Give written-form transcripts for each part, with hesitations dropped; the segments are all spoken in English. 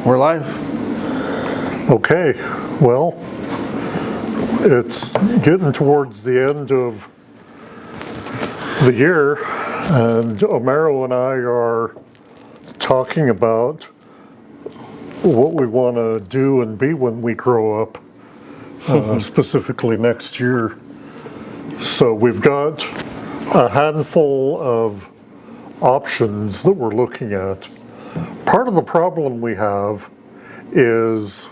We're live. Okay, well, it's getting towards the end of the year, and Omero and I are talking about what we want to do and be when we grow up, specifically next year. So we've got a handful of options that we're looking at. Part of the problem we have is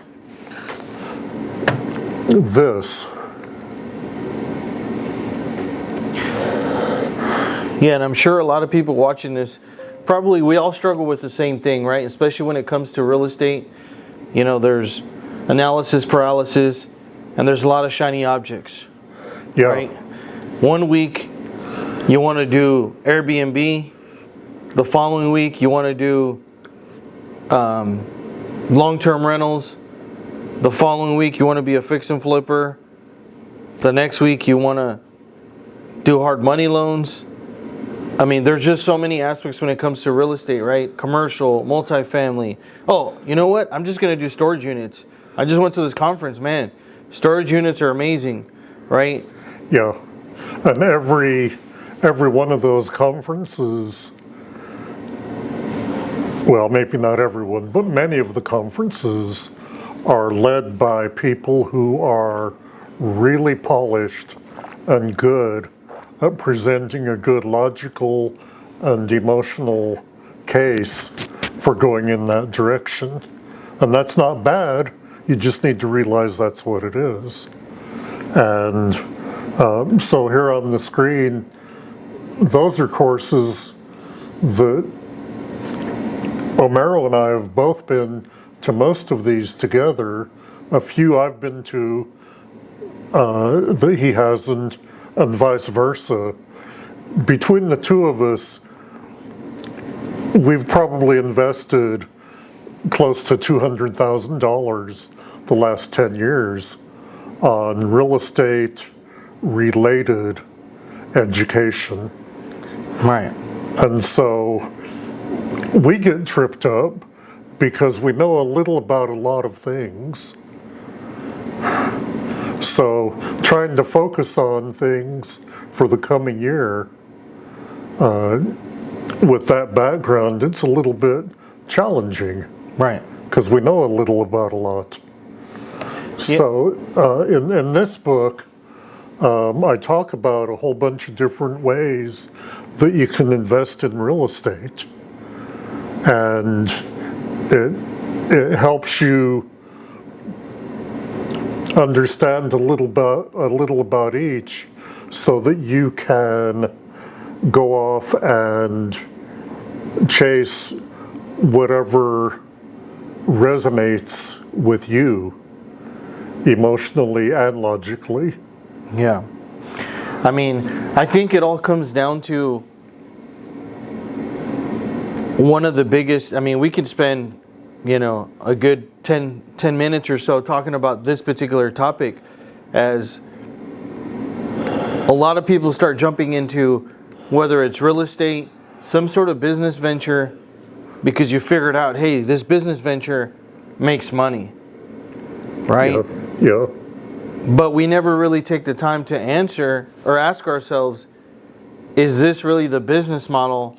this. Yeah, and I'm sure a lot of people watching this, probably we all struggle with the same thing, right? Especially when it comes to real estate. You know, there's analysis paralysis, and there's a lot of shiny objects. Yeah. Right? 1 week, you want to do Airbnb. The following week, you want to do long-term rentals. The following week, you want to be a fix and flipper. The next week, you want to do hard money loans. I mean, there's just so many aspects when it comes to real estate, right? Commercial, multifamily. Oh, you know what? I'm just going to do storage units. I just went to this conference, man. Storage units are amazing, right? Yeah. And every one of those conferences, well, maybe not everyone, but many of the conferences are led by people who are really polished and good at presenting a good logical and emotional case for going in that direction. And that's not bad. You just need to realize that's what it is. And so here on the screen, those are courses that Omero and I have both been to most of these together. A few I've been to that he hasn't, and vice versa. Between the two of us, we've probably invested close to $200,000 the last 10 years on real estate related education. Right. And so we get tripped up because we know a little about a lot of things. So trying to focus on things for the coming year, with that background, it's a little bit challenging. Right. Because we know a little about a lot. Yeah. So in this book, I talk about a whole bunch of different ways that you can invest in real estate. And it helps you understand a little about each, so that you can go off and chase whatever resonates with you emotionally and logically. Yeah. I mean, I think it all comes down to one of the biggest, I mean, we could spend, you know, a good 10 minutes or so talking about this particular topic, as a lot of people start jumping into whether it's real estate, some sort of business venture, because you figured out, hey, this business venture makes money, right? Yeah. But we never really take the time to answer or ask ourselves, is this really the business model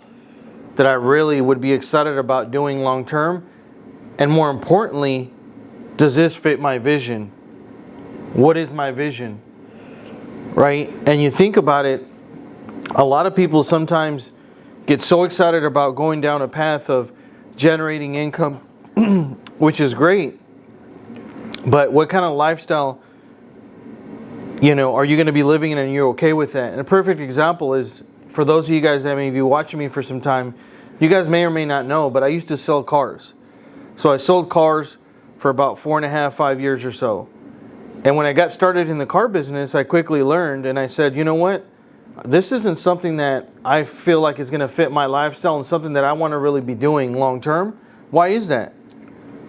that I really would be excited about doing long term? And more importantly, does this fit my vision? What is my vision? Right? And you think about it, a lot of people sometimes get so excited about going down a path of generating income, which is great. But what kind of lifestyle, you know, are you going to be living in, and you're okay with that? And a perfect example is, for those of you guys that may be watching me for some time, you guys may or may not know, but I used to sell cars. So I sold cars for about 4.5, 5 years or so. And when I got started in the car business, I quickly learned, and I said, you know what? This isn't something that I feel like is going to fit my lifestyle and something that I want to really be doing long term. Why is that?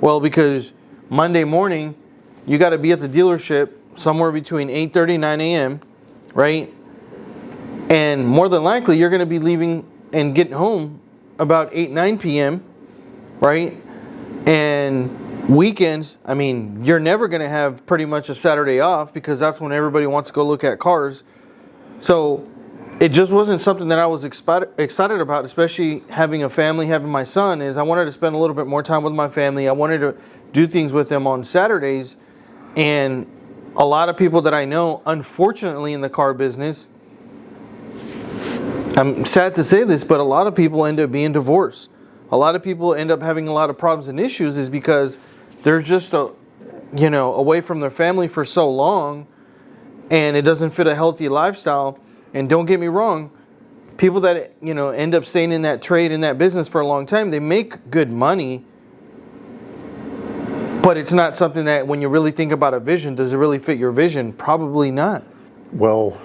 Well, because Monday morning, you got to be at the dealership somewhere between 8:30 and 9 a.m., right? And more than likely, you're going to be leaving and getting home about 8, 9 p.m., right? And weekends, I mean, you're never going to have pretty much a Saturday off because that's when everybody wants to go look at cars. So it just wasn't something that I was excited about, especially having a family, having my son, is I wanted to spend a little bit more time with my family. I wanted to do things with them on Saturdays. And a lot of people that I know, unfortunately, in the car business, I'm sad to say this, but a lot of people end up being divorced. A lot of people end up having a lot of problems and issues is because they're just away from their family for so long, and it doesn't fit a healthy lifestyle. And don't get me wrong, people that end up staying in that trade, in that business for a long time, they make good money. But it's not something that, when you really think about a vision, does it really fit your vision? Probably not. Well,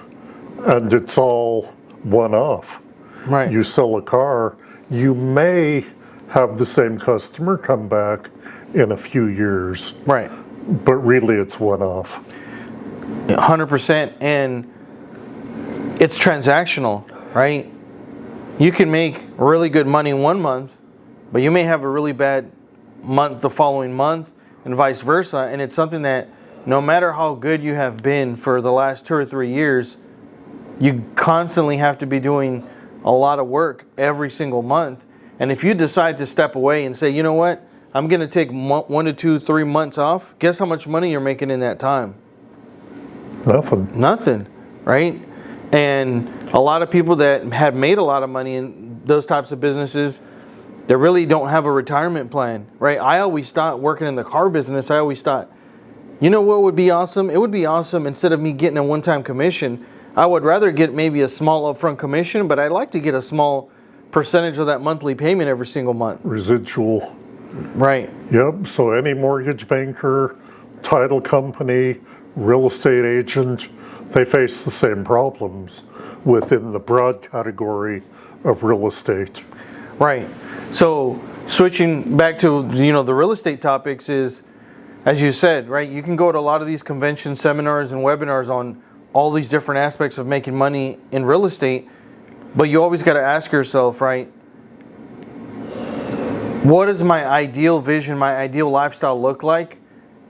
and it's all one-off. Right. You sell a car, you may have the same customer come back in a few years. Right. But really it's one-off. 100%. And it's transactional, right? You can make really good money one month, but you may have a really bad month the following month, and vice versa. And it's something that no matter how good you have been for the last 2 or 3 years, you constantly have to be doing a lot of work every single month. And if you decide to step away and say, you know what, I'm going to take 1 to 2, 3 months off, guess how much money you're making in that time? Nothing, right? And a lot of people that have made a lot of money in those types of businesses, they really don't have a retirement plan, right? I always thought, working in the car business, I always thought, you know what would be awesome? It would be awesome, instead of me getting a one-time commission, I would rather get maybe a small upfront commission, but I'd like to get a small percentage of that monthly payment every single month. Residual. Right. Yep, so any mortgage banker, title company, real estate agent, they face the same problems within the broad category of real estate. Right. So switching back to the real estate topics is, as you said, right, you can go to a lot of these convention seminars and webinars on all these different aspects of making money in real estate, but you always got to ask yourself, right, what does my ideal vision, my ideal lifestyle look like,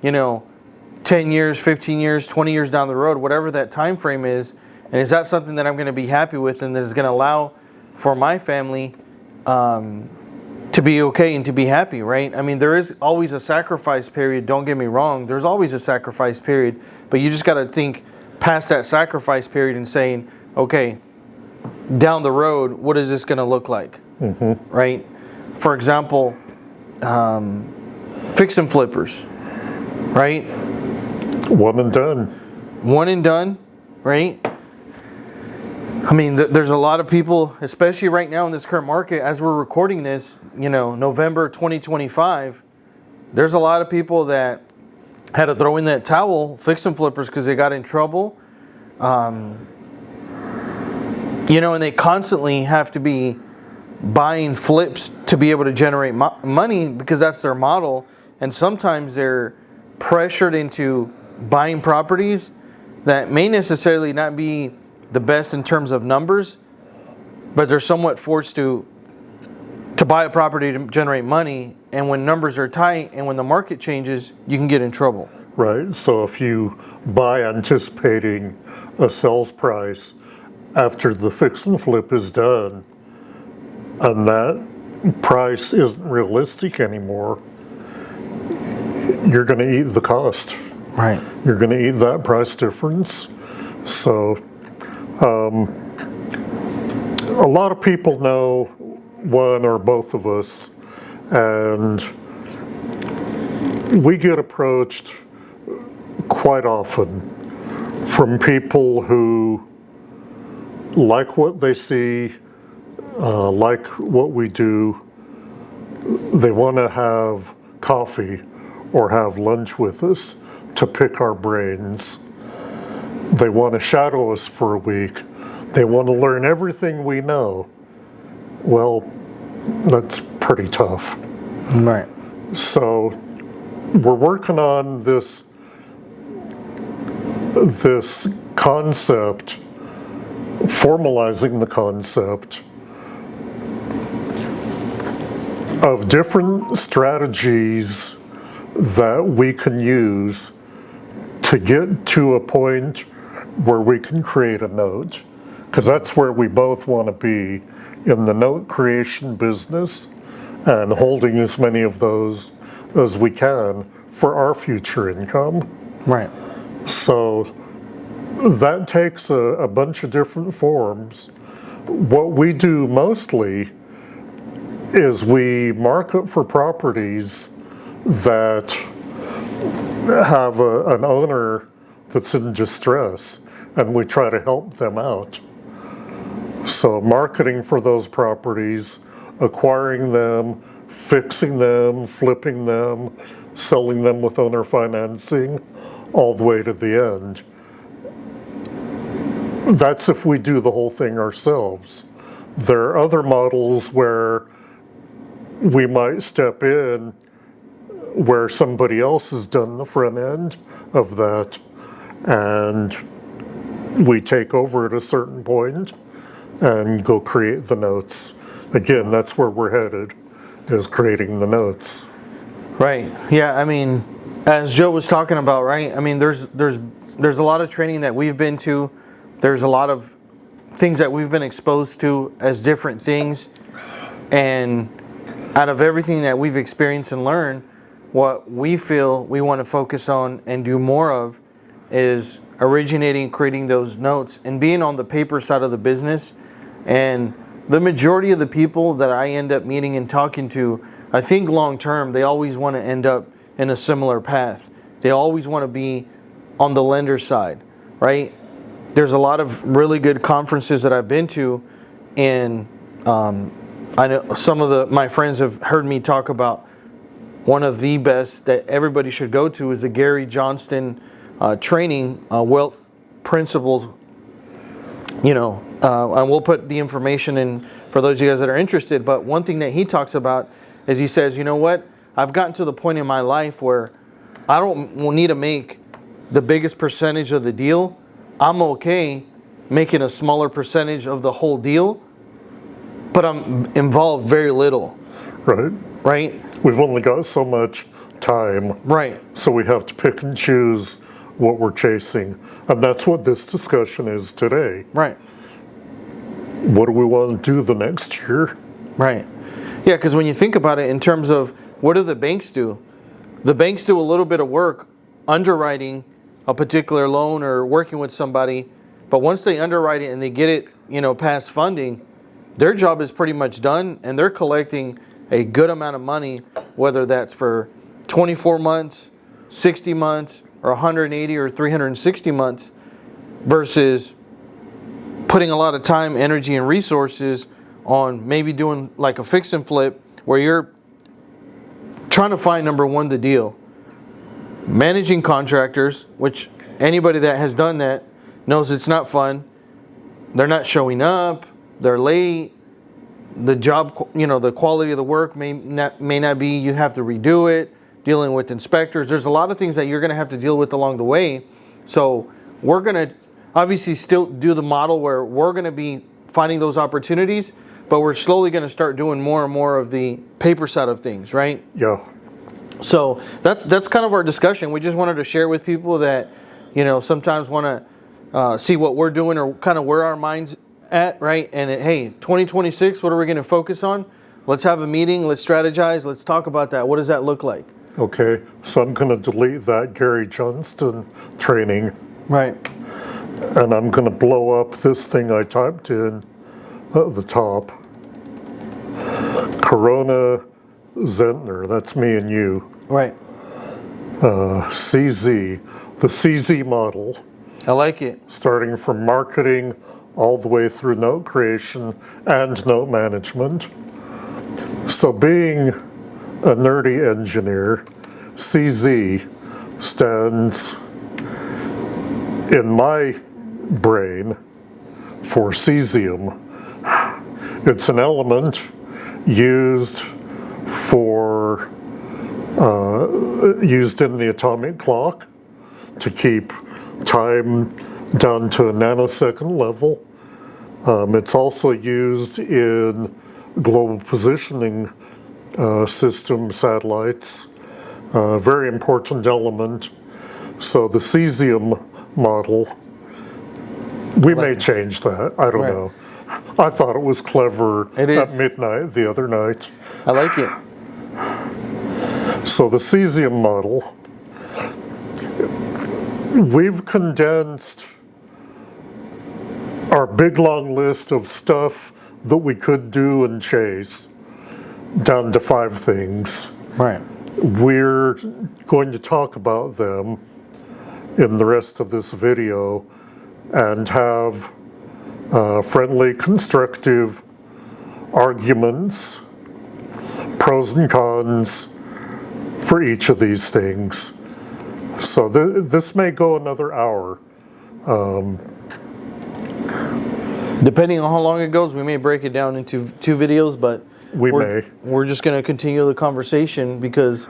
10 years, 15 years, 20 years down the road, whatever that time frame is, and is that something that I'm going to be happy with and that is going to allow for my family to be okay and to be happy, right? I mean, there is always a sacrifice period, don't get me wrong, there's always a sacrifice period, but you just got to think past that sacrifice period and saying, okay, down the road, what is this going to look like, right? For example, fix and flippers, right? One and done. One and done, right? I mean, there's a lot of people, especially right now in this current market, as we're recording this, November 2025, there's a lot of people that had to throw in that towel, fix and flippers, because they got in trouble. And they constantly have to be buying flips to be able to generate money because that's their model. And sometimes they're pressured into buying properties that may necessarily not be the best in terms of numbers, but they're somewhat forced to buy a property to generate money. And when numbers are tight and when the market changes, you can get in trouble. Right, so if you buy anticipating a sales price after the fix and flip is done, and that price isn't realistic anymore, you're going to eat the cost. Right. You're going to eat that price difference. So a lot of people know one or both of us, and we get approached quite often from people who like what they see, like what we do. They want to have coffee or have lunch with us to pick our brains. They want to shadow us for a week. They want to learn everything we know. Well, that's pretty tough. Right. So we're working on this concept, formalizing the concept of different strategies that we can use to get to a point where we can create a note, because that's where we both want to be, in the note creation business and holding as many of those as we can for our future income. Right. So that takes a bunch of different forms. What we do mostly is we market for properties that have an owner that's in distress, and we try to help them out. So marketing for those properties, acquiring them, fixing them, flipping them, selling them with owner financing, all the way to the end. That's if we do the whole thing ourselves. There are other models where we might step in where somebody else has done the front end of that, and we take over at a certain point and go create the notes. Again, that's where we're headed, is creating the notes. Right. Yeah. I mean, as Joe was talking about, right? I mean, there's a lot of training that we've been to. There's a lot of things that we've been exposed to as different things, and out of everything that we've experienced and learned, what we feel we want to focus on and do more of is originating, creating those notes, and being on the paper side of the business. And the majority of the people that I end up meeting and talking to, I think long term, they always want to end up in a similar path. They always want to be on the lender side, right? There's a lot of really good conferences that I've been to, and I know some of my friends have heard me talk about one of the best that everybody should go to is the Gary Johnston training, Wealth Principles. And we'll put the information in for those of you guys that are interested. But one thing that he talks about is he says, you know what? I've gotten to the point in my life where I don't need to make the biggest percentage of the deal. I'm okay making a smaller percentage of the whole deal, but I'm involved very little. Right. Right? We've only got so much time. Right. So we have to pick and choose what we're chasing. And that's what this discussion is today. Right. What do we want to do the next year? Right. Yeah, because when you think about it in terms of what do the banks do? The banks do a little bit of work underwriting a particular loan or working with somebody, but once they underwrite it and they get it, past funding, their job is pretty much done, and they're collecting a good amount of money, whether that's for 24 months, 60 months, or 180 or 360 months, versus putting a lot of time, energy, and resources on maybe doing like a fix and flip where you're trying to find, number one, the deal. Managing contractors, which anybody that has done that knows it's not fun. They're not showing up. They're late. The job, the quality of the work may not be. You have to redo it. Dealing with inspectors. There's a lot of things that you're going to have to deal with along the way. So we're going to obviously still do the model where we're going to be finding those opportunities, but we're slowly going to start doing more and more of the paper side of things, right? Yeah. So that's kind of our discussion. We just wanted to share with people that, sometimes want to see what we're doing or kind of where our mind's at, right? And hey, 2026, what are we going to focus on? Let's have a meeting. Let's strategize. Let's talk about that. What does that look like? Okay, so I'm going to delete that Gary Johnston training. Right. And I'm going to blow up this thing I typed in at the top. Corona Zentner, that's me and you. Right. CZ, the CZ model. I like it. Starting from marketing all the way through note creation and note management. So being a nerdy engineer, CZ stands in my brain for cesium. It's an element used in the atomic clock to keep time down to a nanosecond level. It's also used in global positioning system satellites, a very important element. So the cesium model, we may change that, I don't Right. know. I thought it was clever It is. at midnight the other night. I like it. So the cesium model, we've condensed our big long list of stuff that we could do and chase down to 5 things. Right. We're going to talk about them in the rest of this video and have friendly, constructive arguments, pros and cons for each of these things. So this may go another hour. Depending on how long it goes, we may break it down into 2 videos, but we're just going to continue the conversation because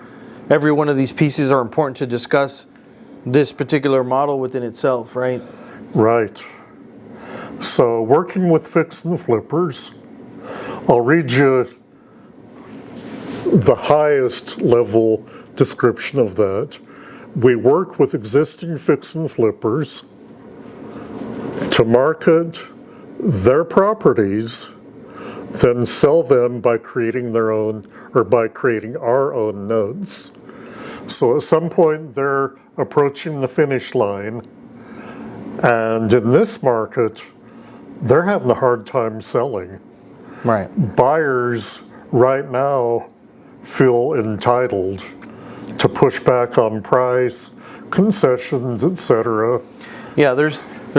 every one of these pieces are important to discuss this particular model within itself, right? Right. So working with fix and flippers, I'll read you the highest level description of that. We work with existing fix and flippers to market their properties, then sell them by creating their own or by creating our own notes. So at some point they're approaching the finish line, and in this market they're having a hard time selling. Right. Buyers right now feel entitled to push back on price, concessions, etc. Yeah, there's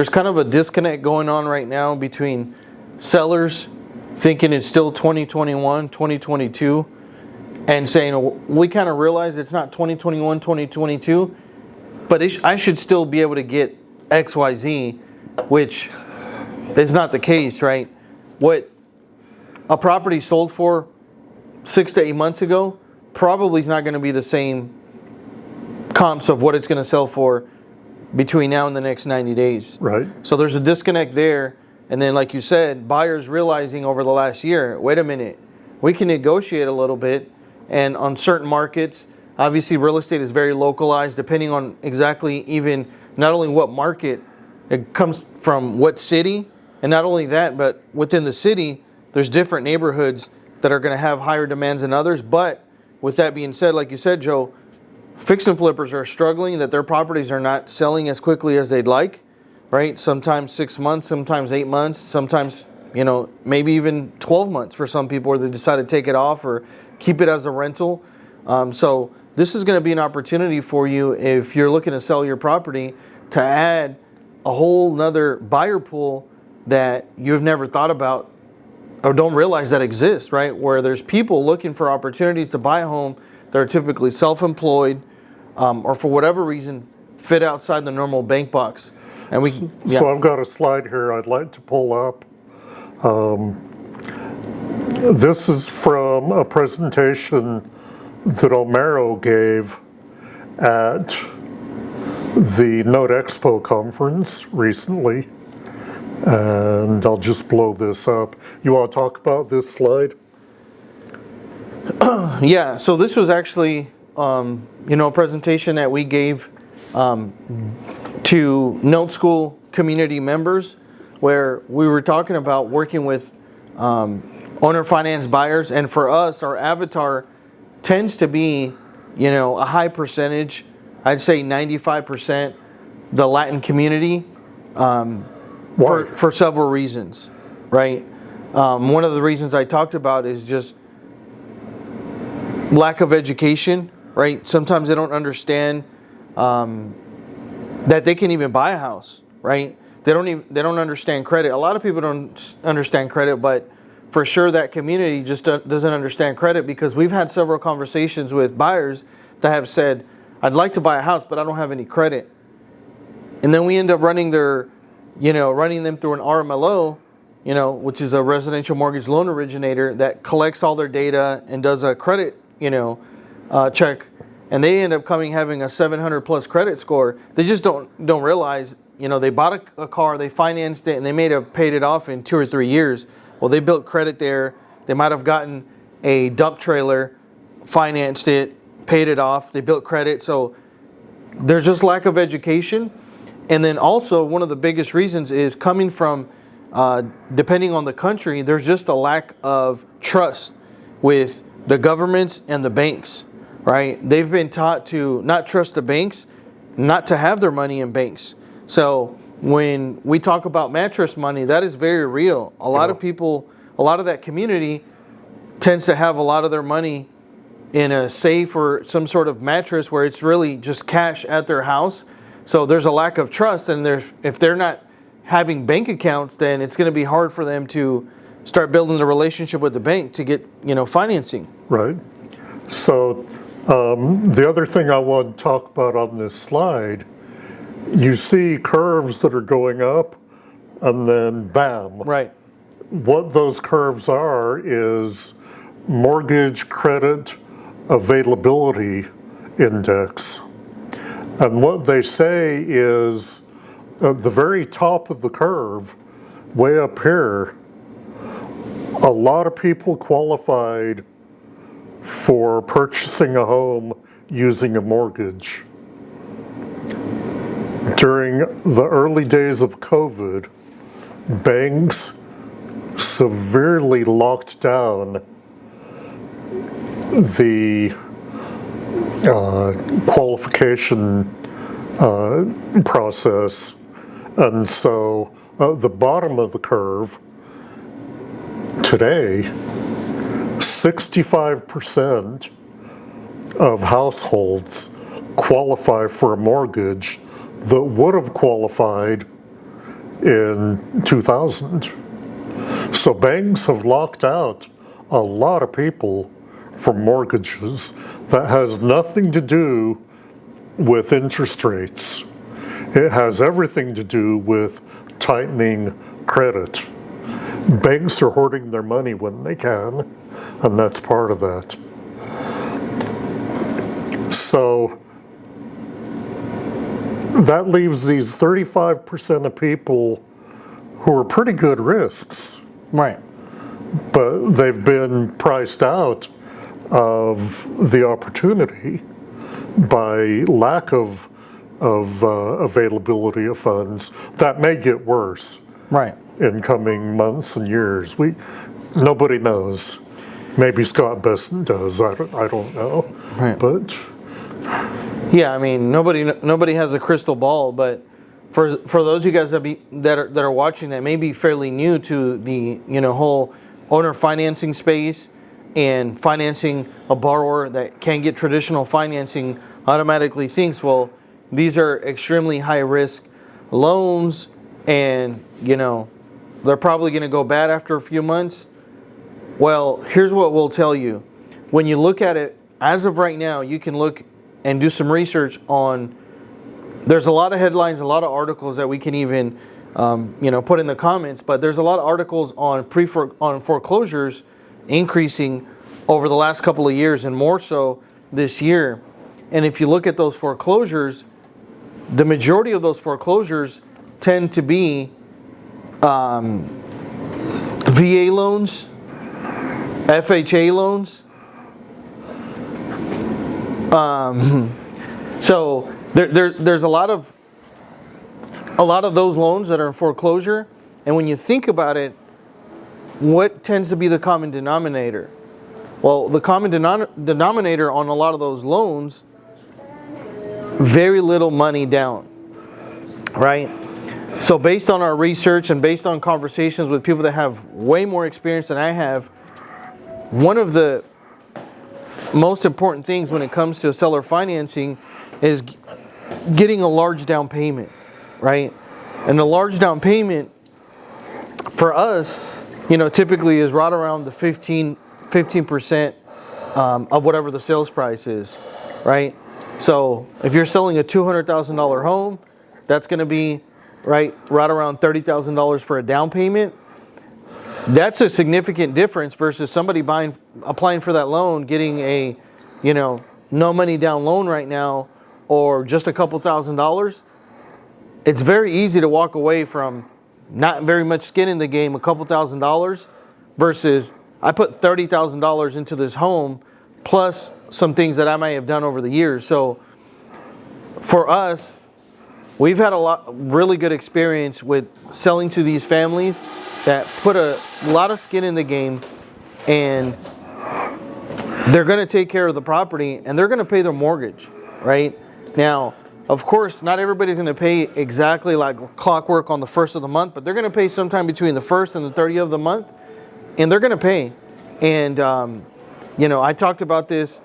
kind of a disconnect going on right now between sellers thinking it's still 2021, 2022, and saying, we kind of realize it's not 2021, 2022, but I should still be able to get XYZ, which is not the case, right? What a property sold for 6 to 8 months ago probably is not going to be the same comps of what it's going to sell for between now and the next 90 days. Right. So there's a disconnect there. And then, like you said, buyers realizing over the last year, wait a minute, we can negotiate a little bit. And on certain markets, obviously real estate is very localized depending on exactly even not only what market, it comes from what city. And not only that, but within the city, there's different neighborhoods that are going to have higher demands than others. But with that being said, like you said, Joe, fix and flippers are struggling that their properties are not selling as quickly as they'd like, right? Sometimes 6 months, sometimes 8 months, sometimes, maybe even 12 months for some people where they decide to take it off or keep it as a rental. So this is going to be an opportunity for you if you're looking to sell your property to add a whole nother buyer pool that you've never thought about or don't realize that exists, right? Where there's people looking for opportunities to buy a home that are typically self-employed or for whatever reason fit outside the normal bank box. And So I've got a slide here I'd like to pull up. This is from a presentation that Omero gave at the Note Expo conference recently. And I'll just blow this up. You want to talk about this slide? Yeah, so this was actually, a presentation that we gave to Note School community members where we were talking about working with owner finance buyers. And for us, our avatar tends to be, a high percentage, I'd say 95%, the Latin community. For several reasons, right? One of the reasons I talked about is just lack of education, right? Sometimes they don't understand that they can even buy a house, right? They don't understand credit. A lot of people don't understand credit, but for sure that community just doesn't understand credit because we've had several conversations with buyers that have said, I'd like to buy a house, but I don't have any credit. And then we end up running them through an RMLO, which is a residential mortgage loan originator that collects all their data and does a credit, check. And they end up having a 700 plus credit score. They just don't realize, they bought a car, they financed it, and they may have paid it off in 2 or 3 years. Well, they built credit there. They might have gotten, a dump trailer, financed it, paid it off, they built credit. So there's just lack of education. And then also one of the biggest reasons is coming from, depending on the country, there's just a lack of trust with the governments and the banks, right? They've been taught to not trust the banks, not to have their money in banks. So when we talk about mattress money, that is very real. A lot of people, a lot of that community tends to have a lot of their money in a safe or some sort of mattress where it's really just cash at their house. So there's a lack of trust, and if they're not having bank accounts, then it's going to be hard for them to start building the relationship with the bank to get, financing. Right. So the other thing I want to talk about on this slide, you see curves that are going up and then bam. Right. What those curves are is mortgage credit availability index. And what they say is at the very top of the curve, way up here, a lot of people qualified for purchasing a home using a mortgage. During the early days of COVID, banks severely locked down the qualification process. And so the bottom of the curve today, 65% of households qualify for a mortgage that would have qualified in 2000. So banks have locked out a lot of people from mortgages. That has nothing to do with interest rates. It has everything to do with tightening credit. Banks are hoarding their money when they can, and that's part of that. So that leaves these 35% of people who are pretty good risks. Right. But they've been priced out of the opportunity by lack of availability of funds. That may get worse. Right. In coming months and years. Nobody knows. Maybe Scott Besson does. I don't know. Right. But yeah, I mean, nobody has a crystal ball. But for those of you guys that are watching that may be fairly new to the whole owner financing space and financing a borrower that can't get traditional financing, automatically thinks, well, these are extremely high risk loans, and they're probably going to go bad after a few months. Well, here's what we'll tell you. When you look at it, as of right now, you can look and do some research on, there's a lot of headlines, a lot of articles that we can even, put in the comments, but there's a lot of articles on foreclosures increasing over the last couple of years, and more so this year. And if you look at those foreclosures, the majority of those foreclosures tend to be VA loans, FHA loans. So there's a lot of those loans that are in foreclosure. And when you think about it, what tends to be the common denominator? Well, the common denominator on a lot of those loans, very little money down, right? So based on our research and based on conversations with people that have way more experience than I have, one of the most important things when it comes to seller financing is getting a large down payment, right? And the large down payment for us, typically is right around the 15% of whatever the sales price is, right? So if you're selling a $200,000 home, that's going to be right around $30,000 for a down payment. That's a significant difference versus somebody applying for that loan, getting a, no money down loan right now, or just a couple $1,000s. It's very easy to walk away from not very much skin in the game, a couple $1,000s, versus I put $30,000 into this home, plus some things that I may have done over the years. So for us, we've had really good experience with selling to these families that put a lot of skin in the game, and they're going to take care of the property and they're going to pay their mortgage, right? Now, of course, not everybody's going to pay exactly like clockwork on the first of the month, but they're going to pay sometime between the 1st and the 30th of the month, and they're going to pay. And, I talked about this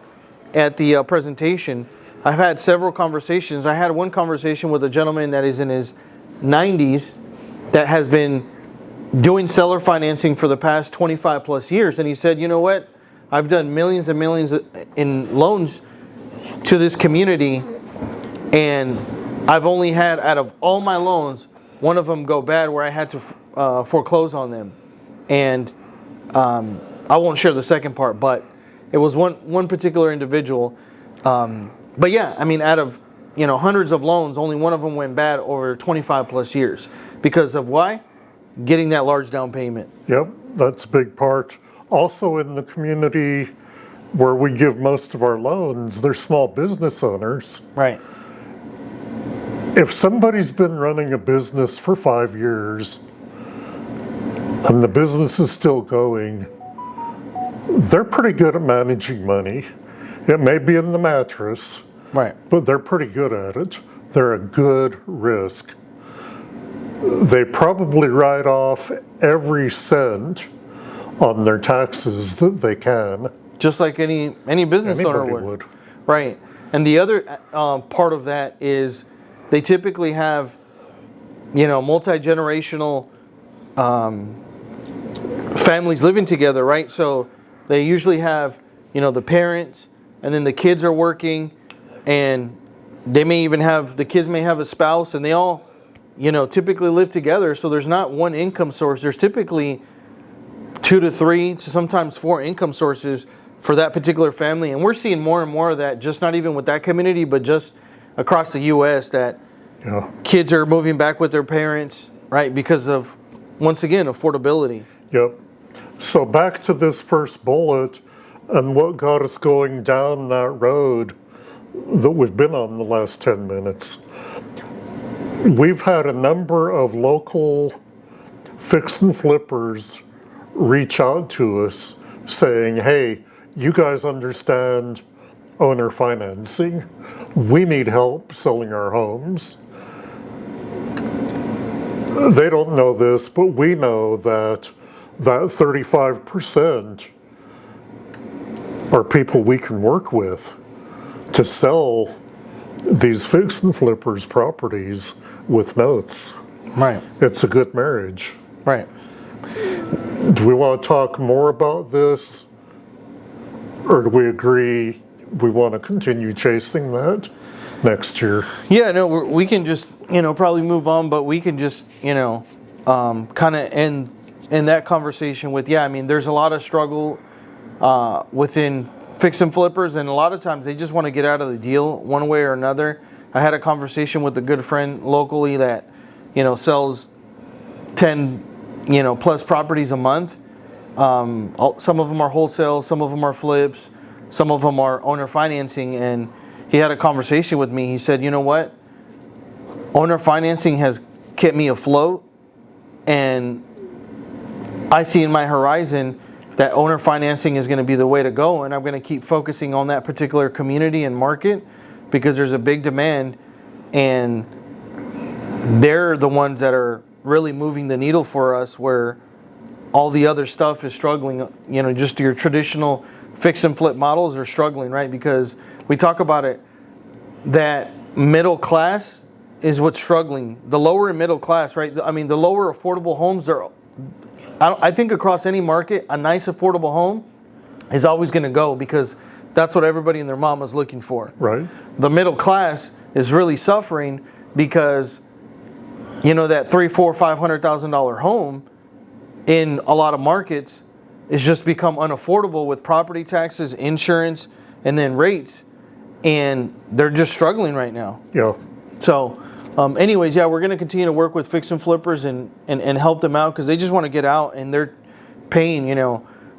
at the presentation. I've had several conversations. I had one conversation with a gentleman that is in his 90s that has been doing seller financing for the past 25 plus years. And he said, you know what? I've done millions and millions in loans to this community, and I've only had, out of all my loans, one of them go bad where I had to foreclose on them. And I won't share the second part, but it was one particular individual. But yeah, I mean, out of hundreds of loans, only one of them went bad over 25 plus years. Because of why? Getting that large down payment. Yep, that's a big part. Also in the community where we give most of our loans, they're small business owners. Right. If somebody's been running a business for 5 years and the business is still going, they're pretty good at managing money. It may be in the mattress, Right. but they're pretty good at it. They're a good risk. They probably write off every cent on their taxes that they can. Just like any business owner would. Right. And the other part of that is they typically have, multi-generational families living together, right? So they usually have, the parents, and then the kids are working, and they may even have, the kids may have a spouse, and they all, typically live together. So there's not one income source. There's typically 2 to 3 to sometimes 4 income sources for that particular family. And we're seeing more and more of that, just not even with that community, but just across the U.S., that kids are moving back with their parents, right? Because of, once again, affordability. Yep. So back to this first bullet and what got us going down that road that we've been on the last 10 minutes. We've had a number of local fix and flippers reach out to us saying, hey, you guys understand owner financing. We need help selling our homes. They don't know this, but we know that 35% are people we can work with to sell these fix and flippers properties with notes. Right. It's a good marriage. Right. Do we want to talk more about this? Or do we agree we want to continue chasing that next year? Yeah, no, we can just, probably move on, but we can just, kind of end that conversation with, there's a lot of struggle within fix and flippers, and a lot of times they just want to get out of the deal one way or another. I had a conversation with a good friend locally that, sells 10, plus properties a month. Some of them are wholesale, some of them are flips, some of them are owner financing. And he had a conversation with me. He said, you know what? Owner financing has kept me afloat, and I see in my horizon that owner financing is going to be the way to go, and I'm going to keep focusing on that particular community and market because there's a big demand, and they're the ones that are really moving the needle for us, where all the other stuff is struggling. Just your traditional fix and flip models are struggling, right? Because we talk about it, that middle class is what's struggling. The lower and middle class, right? The lower affordable homes are, I think across any market, a nice affordable home is always going to go because that's what everybody and their mama's looking for. Right. The middle class is really suffering because, that $300,000, $400,000, $500,000 home in a lot of markets is just become unaffordable with property taxes, insurance, and then rates. And they're just struggling right now. Yeah. So, anyways, we're going to continue to work with fix and flippers and help them out because they just want to get out, and they're paying,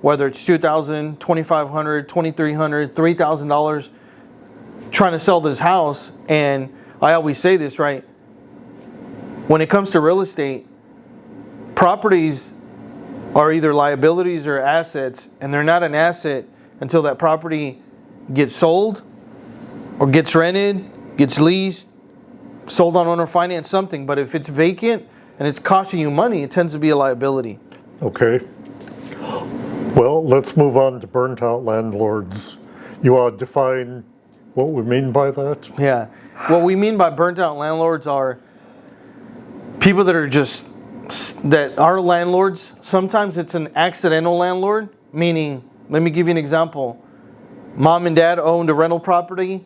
whether it's $2,000, $2,500, $2,300, $3,000, trying to sell this house. And I always say this, right? When it comes to real estate, properties are either liabilities or assets, and they're not an asset until that property gets sold or gets rented, gets leased, sold on owner finance, something. But if it's vacant and it's costing you money, it tends to be a liability. Okay. Well, let's move on to burnt out landlords. You want to define what we mean by that? Yeah. What we mean by burnt out landlords are people that are just, that are landlords. Sometimes it's an accidental landlord, meaning, let me give you an example. Mom and dad owned a rental property.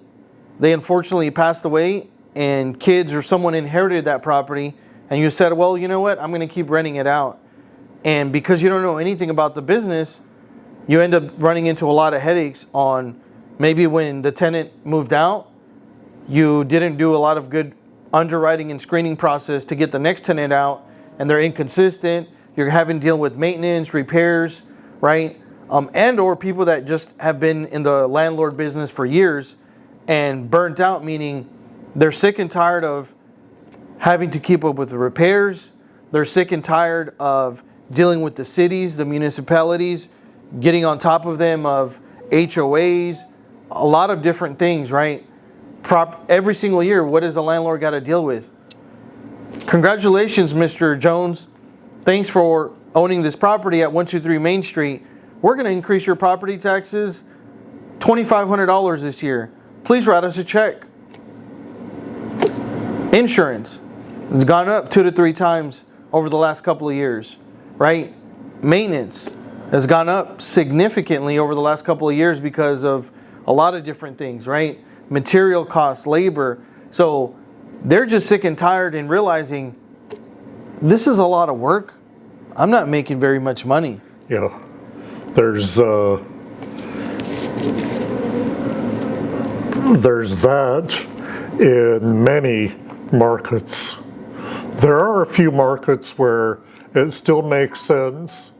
They unfortunately passed away, and kids or someone inherited that property, and you said, well, you know what, I'm going to keep renting it out. And because you don't know anything about the business, you end up running into a lot of headaches on maybe when the tenant moved out, you didn't do a lot of good underwriting and screening process to get the next tenant out, and they're inconsistent. You're having to deal with maintenance, repairs, right? And or people that just have been in the landlord business for years and burnt out, meaning they're sick and tired of having to keep up with the repairs. They're sick and tired of dealing with the cities, the municipalities, getting on top of them of HOAs, a lot of different things, right? Every single year, what does the landlord got to deal with? Congratulations, Mr. Jones. Thanks for owning this property at 123 Main Street. We're going to increase your property taxes $2,500 this year. Please write us a check. Insurance has gone up 2 to 3 times over the last couple of years, right? Maintenance has gone up significantly over the last couple of years because of a lot of different things, right? Material costs, labor. So they're just sick and tired and realizing this is a lot of work. I'm not making very much money. Yeah. There's that in many markets. There are a few markets where it still makes sense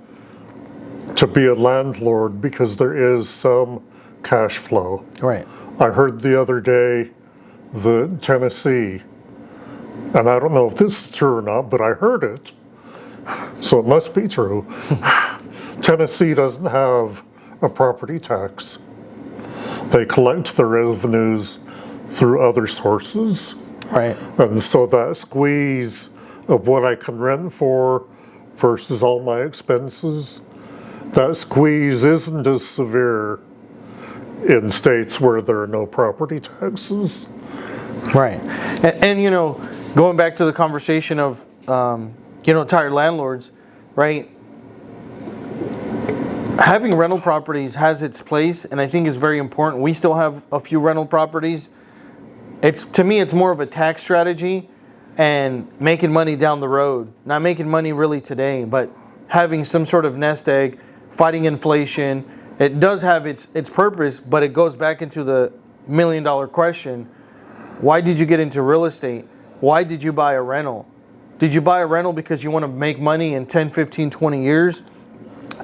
to be a landlord because there is some cash flow. Right. I heard the other day that Tennessee, and I don't know if this is true or not, but I heard it, so it must be true. Tennessee doesn't have a property tax. They collect their revenues through other sources. Right. And so that squeeze of what I can rent for versus all my expenses, that squeeze isn't as severe in states where there are no property taxes. Right. And you know, going back to the conversation of, tired landlords, right? Having rental properties has its place, and I think is very important. We still have a few rental properties. To me, it's more of a tax strategy and making money down the road. Not making money really today, but having some sort of nest egg, fighting inflation. It does have its purpose, but it goes back into the $1 million question. Why did you get into real estate? Why did you buy a rental? Did you buy a rental because you want to make money in 10, 15, 20 years?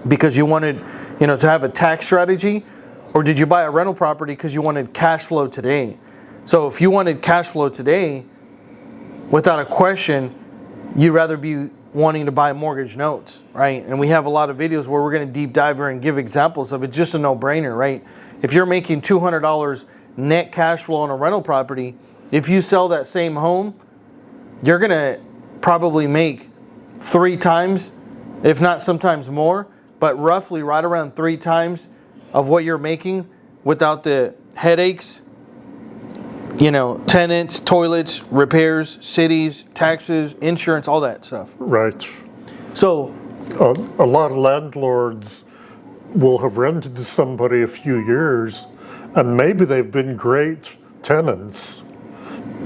Because you wanted, to have a tax strategy? Or did you buy a rental property because you wanted cash flow today? So if you wanted cash flow today, without a question, you'd rather be wanting to buy mortgage notes, right? And we have a lot of videos where we're going to deep dive and give examples of it. Just a no-brainer, right? If you're making $200 net cash flow on a rental property, if you sell that same home, you're going to probably make 3 times, if not sometimes more, but roughly right around 3 times of what you're making without the headaches, tenants, toilets, repairs, cities, taxes, insurance, all that stuff. Right. So a lot of landlords will have rented to somebody a few years, and maybe they've been great tenants,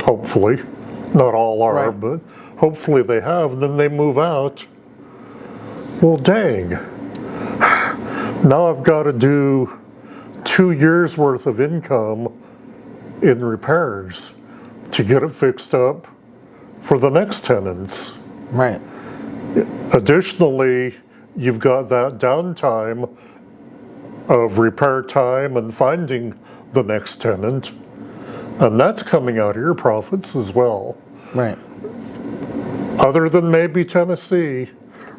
hopefully. Not all are, right. But hopefully they have, and then they move out. Well, dang. Now I've got to do 2 years worth of income in repairs to get it fixed up for the next tenants. Right. Additionally, you've got that downtime of repair time and finding the next tenant. And that's coming out of your profits as well. Right. Other than maybe Tennessee,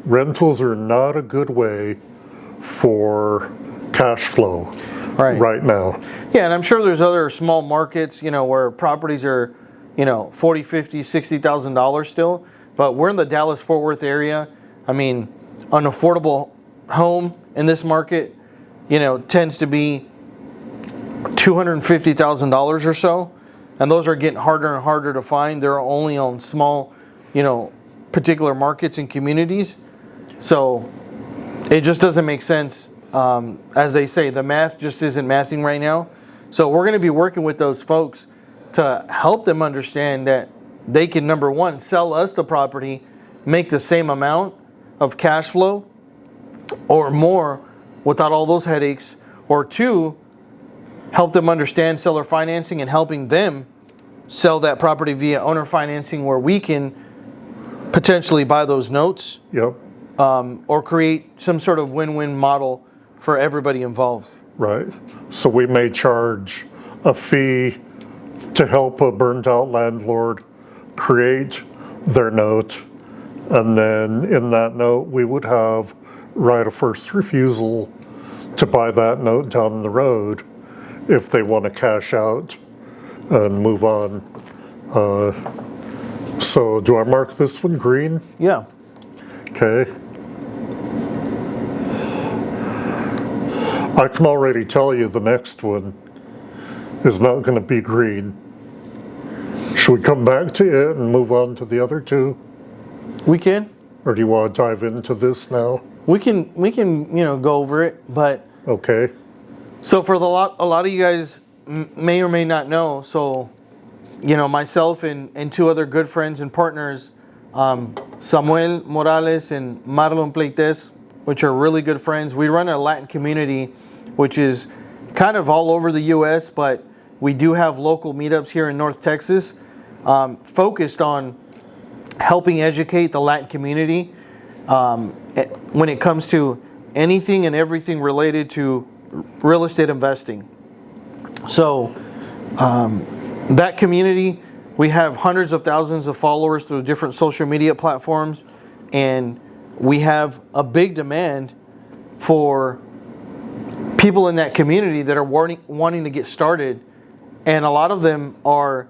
rentals are not a good way for cash flow right now. Yeah, and I'm sure there's other small markets, where properties are, $40, $50, $60,000 still. But we're in the Dallas-Fort Worth area. I mean, an affordable home in this market, tends to be $250,000 or so. And those are getting harder and harder to find. They're only on small, particular markets and communities. So it just doesn't make sense. As they say, the math just isn't mathing right now. So we're going to be working with those folks to help them understand that they can, number one, sell us the property, make the same amount of cash flow or more without all those headaches, or two, help them understand seller financing and helping them sell that property via owner financing, where we can potentially buy those notes. Yep. Or create some sort of win-win model for everybody involved. Right. So we may charge a fee to help a burnt out landlord create their note. And then in that note, we would have right of first refusal to buy that note down the road if they want to cash out and move on. So do I mark this one green? Yeah. Okay. I can already tell you the next one is not going to be green. Should we come back to it and move on to the other two? We can. Or do you want to dive into this now? We can go over it, but okay. So for a lot of you guys may or may not know, so myself and two other good friends and partners, Samuel Morales and Marlon Pleites, which are really good friends. We run a Latin community, which is kind of all over the U.S., but we do have local meetups here in North Texas, focused on helping educate the Latin community when it comes to anything and everything related to real estate investing. So that community, we have hundreds of thousands of followers through different social media platforms, and we have a big demand for people in that community that are wanting to get started. And a lot of them are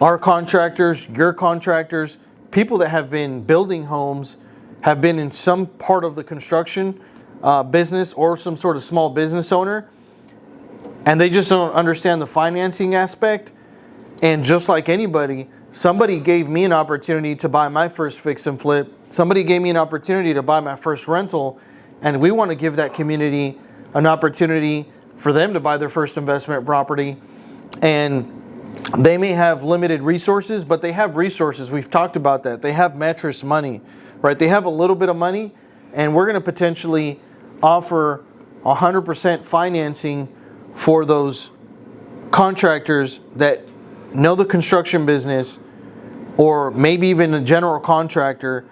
our contractors, your contractors, people that have been building homes, have been in some part of the construction business or some sort of small business owner, and they just don't understand the financing aspect. And just like anybody, somebody gave me an opportunity to buy my first fix and flip. Somebody gave me an opportunity to buy my first rental, and we want to give that community an opportunity for them to buy their first investment property. And they may have limited resources, but they have resources. We've talked about that. They have mattress money, right? They have a little bit of money, and we're going to potentially offer 100% financing for those contractors that know the construction business, or maybe even a general contractor,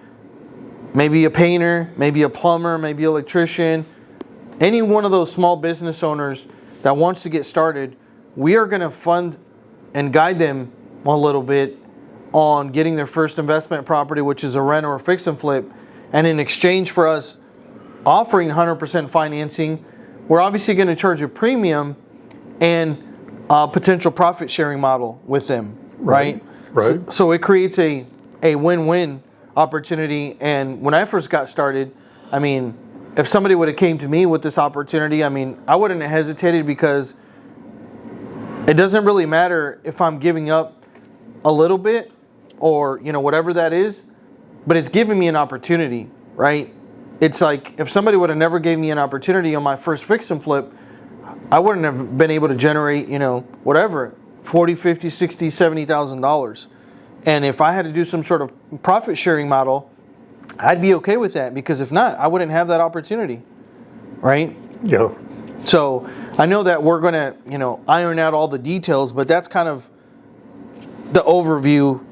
maybe a painter, maybe a plumber, maybe an electrician, any one of those small business owners that wants to get started. We are going to fund and guide them a little bit on getting their first investment property, which is a rent or a fix and flip. And in exchange for us offering 100% financing, we're obviously going to charge a premium and a potential profit sharing model with them, right? Right. So it creates a win-win opportunity. And when I first got started, I mean, if somebody would have came to me with this opportunity, I mean, I wouldn't have hesitated, because it doesn't really matter if I'm giving up a little bit or, whatever that is, but it's giving me an opportunity, right? It's like if somebody would have never gave me an opportunity on my first fix and flip, I wouldn't have been able to generate, whatever, $40,000, $50,000, $60,000, $70,000. And if I had to do some sort of profit sharing model, I'd be okay with that, because if not, I wouldn't have that opportunity, right? Yeah. So I know that we're going to, iron out all the details, but that's kind of the overview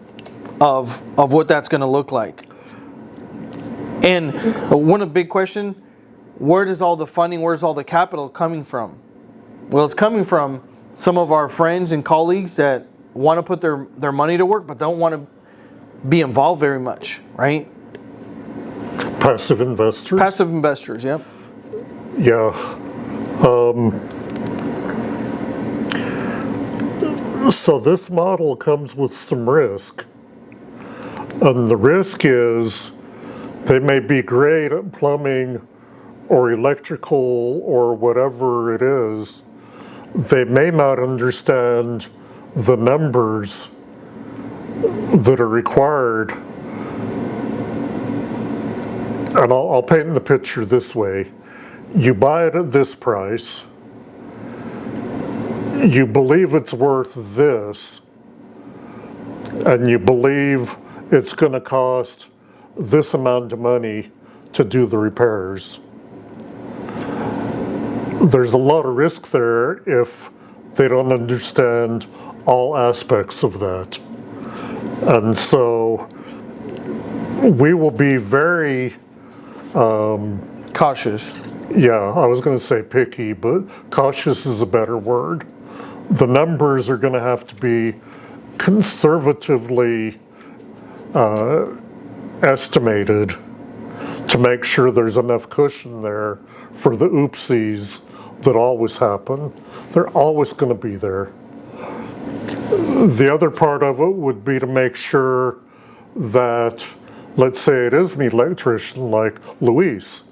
of what that's going to look like. And one big question, where does all the funding, where's all the capital coming from? Well, it's coming from some of our friends and colleagues that want to put their money to work, but don't want to be involved very much, right? Passive investors? Passive investors, yep. Yeah. So this model comes with some risk. And the risk is they may be great at plumbing or electrical or whatever it is. They may not understand the numbers that are required. And I'll paint the picture this way. You buy it at this price. You believe it's worth this. And you believe it's going to cost this amount of money to do the repairs. There's a lot of risk there if they don't understand all aspects of that. And so we will be very cautious. Yeah, I was going to say picky, but cautious is a better word. The numbers are going to have to be conservatively estimated to make sure there's enough cushion there for the oopsies that always happen. They're always going to be there. The other part of it would be to make sure that, let's say it is an electrician like Luis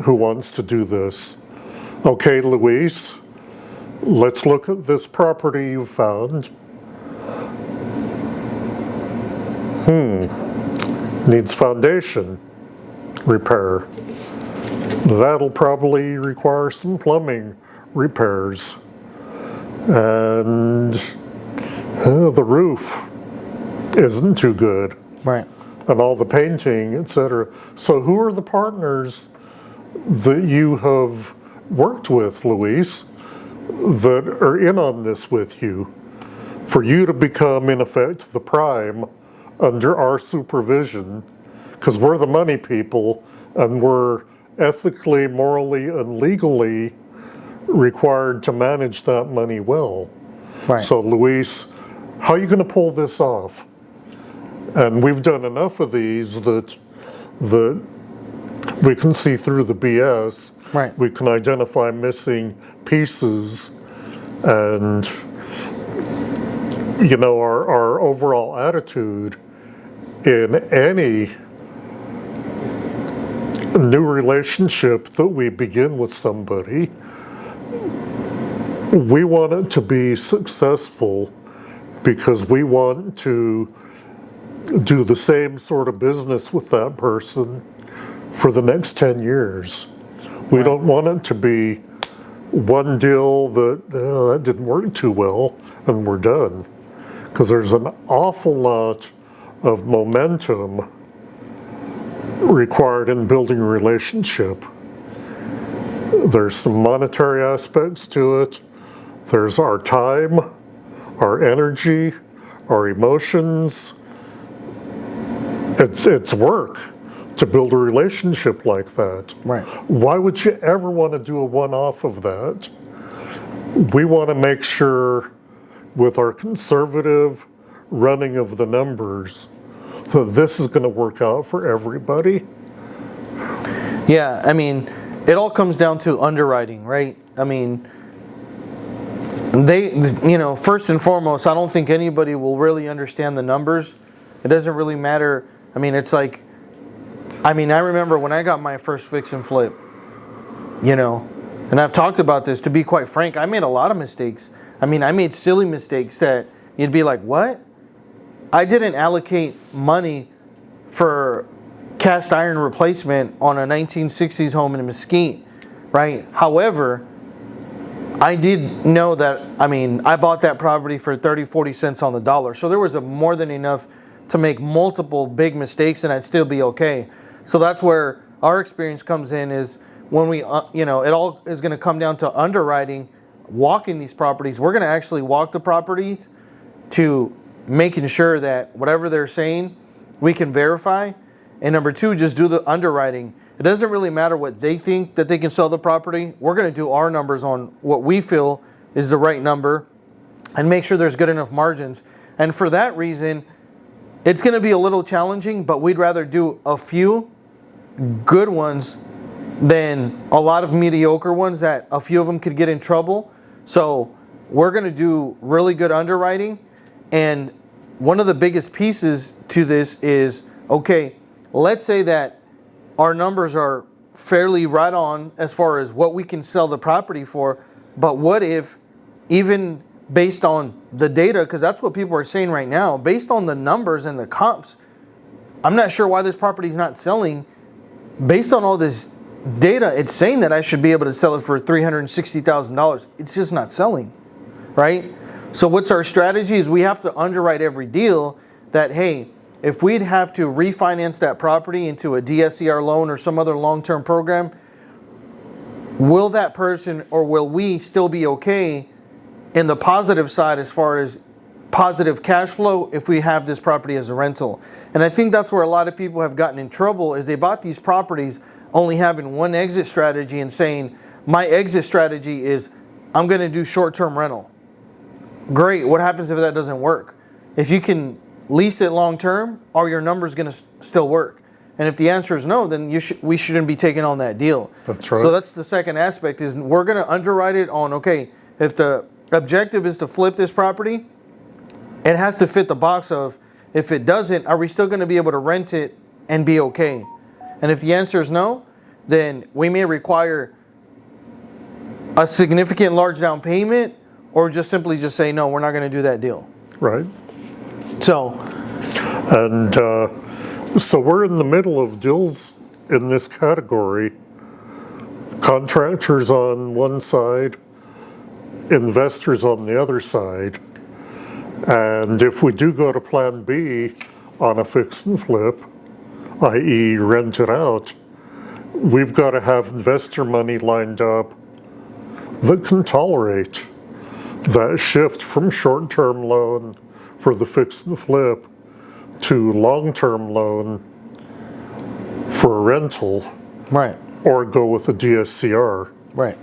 who wants to do this. Okay, Luis, let's look at this property you found. Needs foundation repair. That'll probably require some plumbing repairs. And the roof isn't too good. Right. And all the painting, etc. So who are the partners that you have worked with, Luis, that are in on this with you, for you to become, in effect, the prime under our supervision, because we're the money people and we're ethically, morally, and legally required to manage that money well. Right. So, Luis, how are you going to pull this off? And we've done enough of these that we can see through the BS. Right. We can identify missing pieces, and our overall attitude in any new relationship that we begin with somebody, we want it to be successful because we want to do the same sort of business with that person for the next 10 years. We don't want it to be one deal that didn't work too well and we're done. Because there's an awful lot of momentum required in building a relationship. There's some monetary aspects to it. There's our time, our energy, our emotions. It's work to build a relationship like that. Right. Why would you ever want to do a one-off of that? We want to make sure with our conservative running of the numbers that this is going to work out for everybody. Yeah, I mean, it all comes down to underwriting, right? I mean, first and foremost, I don't think anybody will really understand the numbers. It doesn't really matter. I mean, I remember when I got my first fix and flip, and I've talked about this, to be quite frank, I made a lot of mistakes. I mean, I made silly mistakes that you'd be like, what? I didn't allocate money for cast iron replacement on a 1960s home in Mesquite, right? However, I did know that, I bought that property for 30, 40 cents on the dollar. So there was more than enough to make multiple big mistakes and I'd still be okay. So that's where our experience comes in, is when we, it all is going to come down to underwriting, walking these properties. We're going to actually walk the properties to making sure that whatever they're saying, we can verify. And number two, just do the underwriting. it doesn't really matter what they think that they can sell the property. We're going to do our numbers on what we feel is the right number and make sure there's good enough margins. And for that reason, it's going to be a little challenging, but we'd rather do a few good ones than a lot of mediocre ones that a few of them could get in trouble. So we're going to do really good underwriting. And one of the biggest pieces to this is, okay, let's say that our numbers are fairly right on as far as what we can sell the property for, but what if, even based on the data, because that's what people are saying right now, based on the numbers and the comps, I'm not sure why this property is not selling. Based on all this data, it's saying that I should be able to sell it for $360,000. It's just not selling, right? So what's our strategy is we have to underwrite every deal that, hey, if we'd have to refinance that property into a DSCR loan or some other long-term program, will that person or will we still be okay in the positive side as far as positive cash flow if we have this property as a rental? And I think that's where a lot of people have gotten in trouble, is they bought these properties only having one exit strategy and saying, my exit strategy is I'm going to do short-term rental. Great. What happens if that doesn't work? If you can lease it long-term, are your numbers going to still work? And if the answer is no, then we shouldn't be taking on that deal. That's right. So that's the second aspect, is we're going to underwrite it on, okay, if the objective is to flip this property, it has to fit the box of, if it doesn't, are we still going to be able to rent it and be okay? And if the answer is no, then we may require a significant large down payment, or just simply just say, no, we're not going to do that deal. Right. So, And so we're in the middle of deals in this category. Contractors on one side, investors on the other side. And if we do go to plan B on a fix and flip, i.e. rent it out, we've got to have investor money lined up that can tolerate that shift from short-term loan for the fix and flip to long-term loan for a rental. right, Or go with a DSCR. right.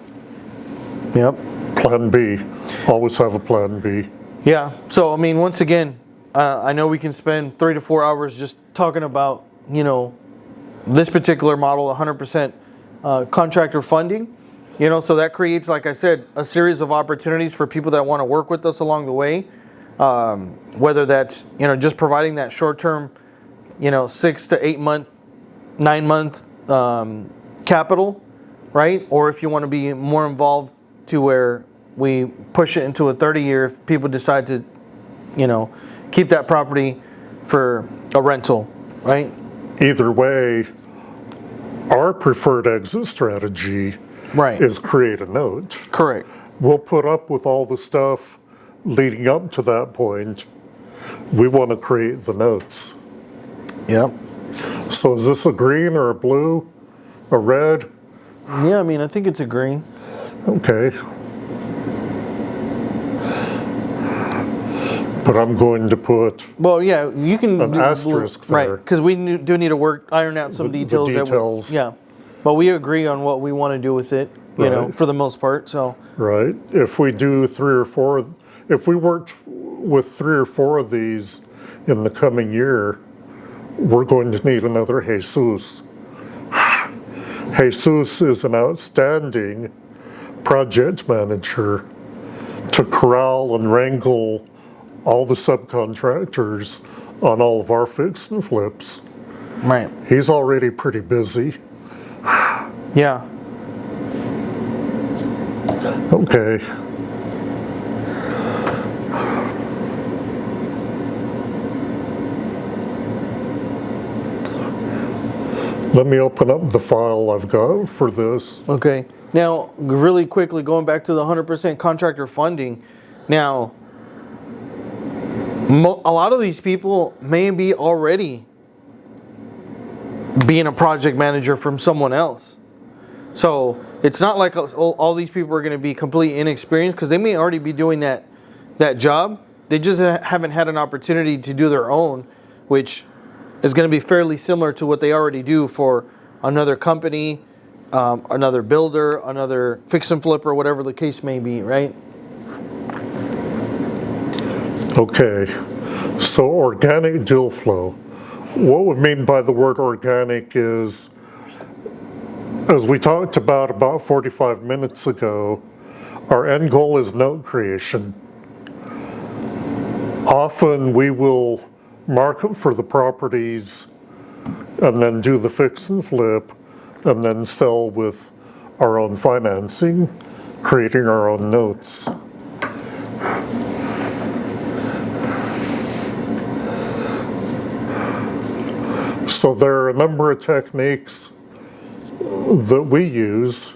Yep. Plan B. Always have a plan B. Yeah. So, I mean, once again, I know we can spend 3 to 4 hours just talking about, this particular model, 100% contractor funding. So that creates, like I said, a series of opportunities for people that want to work with us along the way. Whether that's, just providing that short-term, 6 to 8 month, 9 month capital, right? Or if you want to be more involved to where we push it into a 30-year if people decide to, keep that property for a rental, right? Either way, our preferred exit strategy Right. is create a note. Correct. We'll put up with all the stuff leading up to that point. We want to create the notes. Yep. So is this a green or a blue? A red? Yeah, I mean, I think it's a green. Okay. But I'm going to put Well, yeah, you can an asterisk there. right? Because we do need to iron out some The details. details. Yeah, but we agree on what we want to do with it. Right. For the most part. So Right. If we do 3 or 4, if we worked with 3 or 4 of these in the coming year, we're going to need another Jesus. Jesus is an outstanding project manager to corral and wrangle all the subcontractors on all of our fix and flips. right. He's already pretty busy. Yeah. Okay. Let me open up the file I've got for this. Okay. Now, really quickly, going back to the 100% contractor funding. Now, a lot of these people may be already being a project manager from someone else. So it's not like all these people are going to be completely inexperienced, because they may already be doing that job. They just haven't had an opportunity to do their own, which is going to be fairly similar to what they already do for another company, another builder, another fix and flipper, whatever the case may be, right? Okay, so organic deal flow. What we mean by the word organic is, as we talked about 45 minutes ago, our end goal is note creation. Often we will market for the properties and then do the fix and flip and then sell with our own financing, creating our own notes. So there are a number of techniques that we use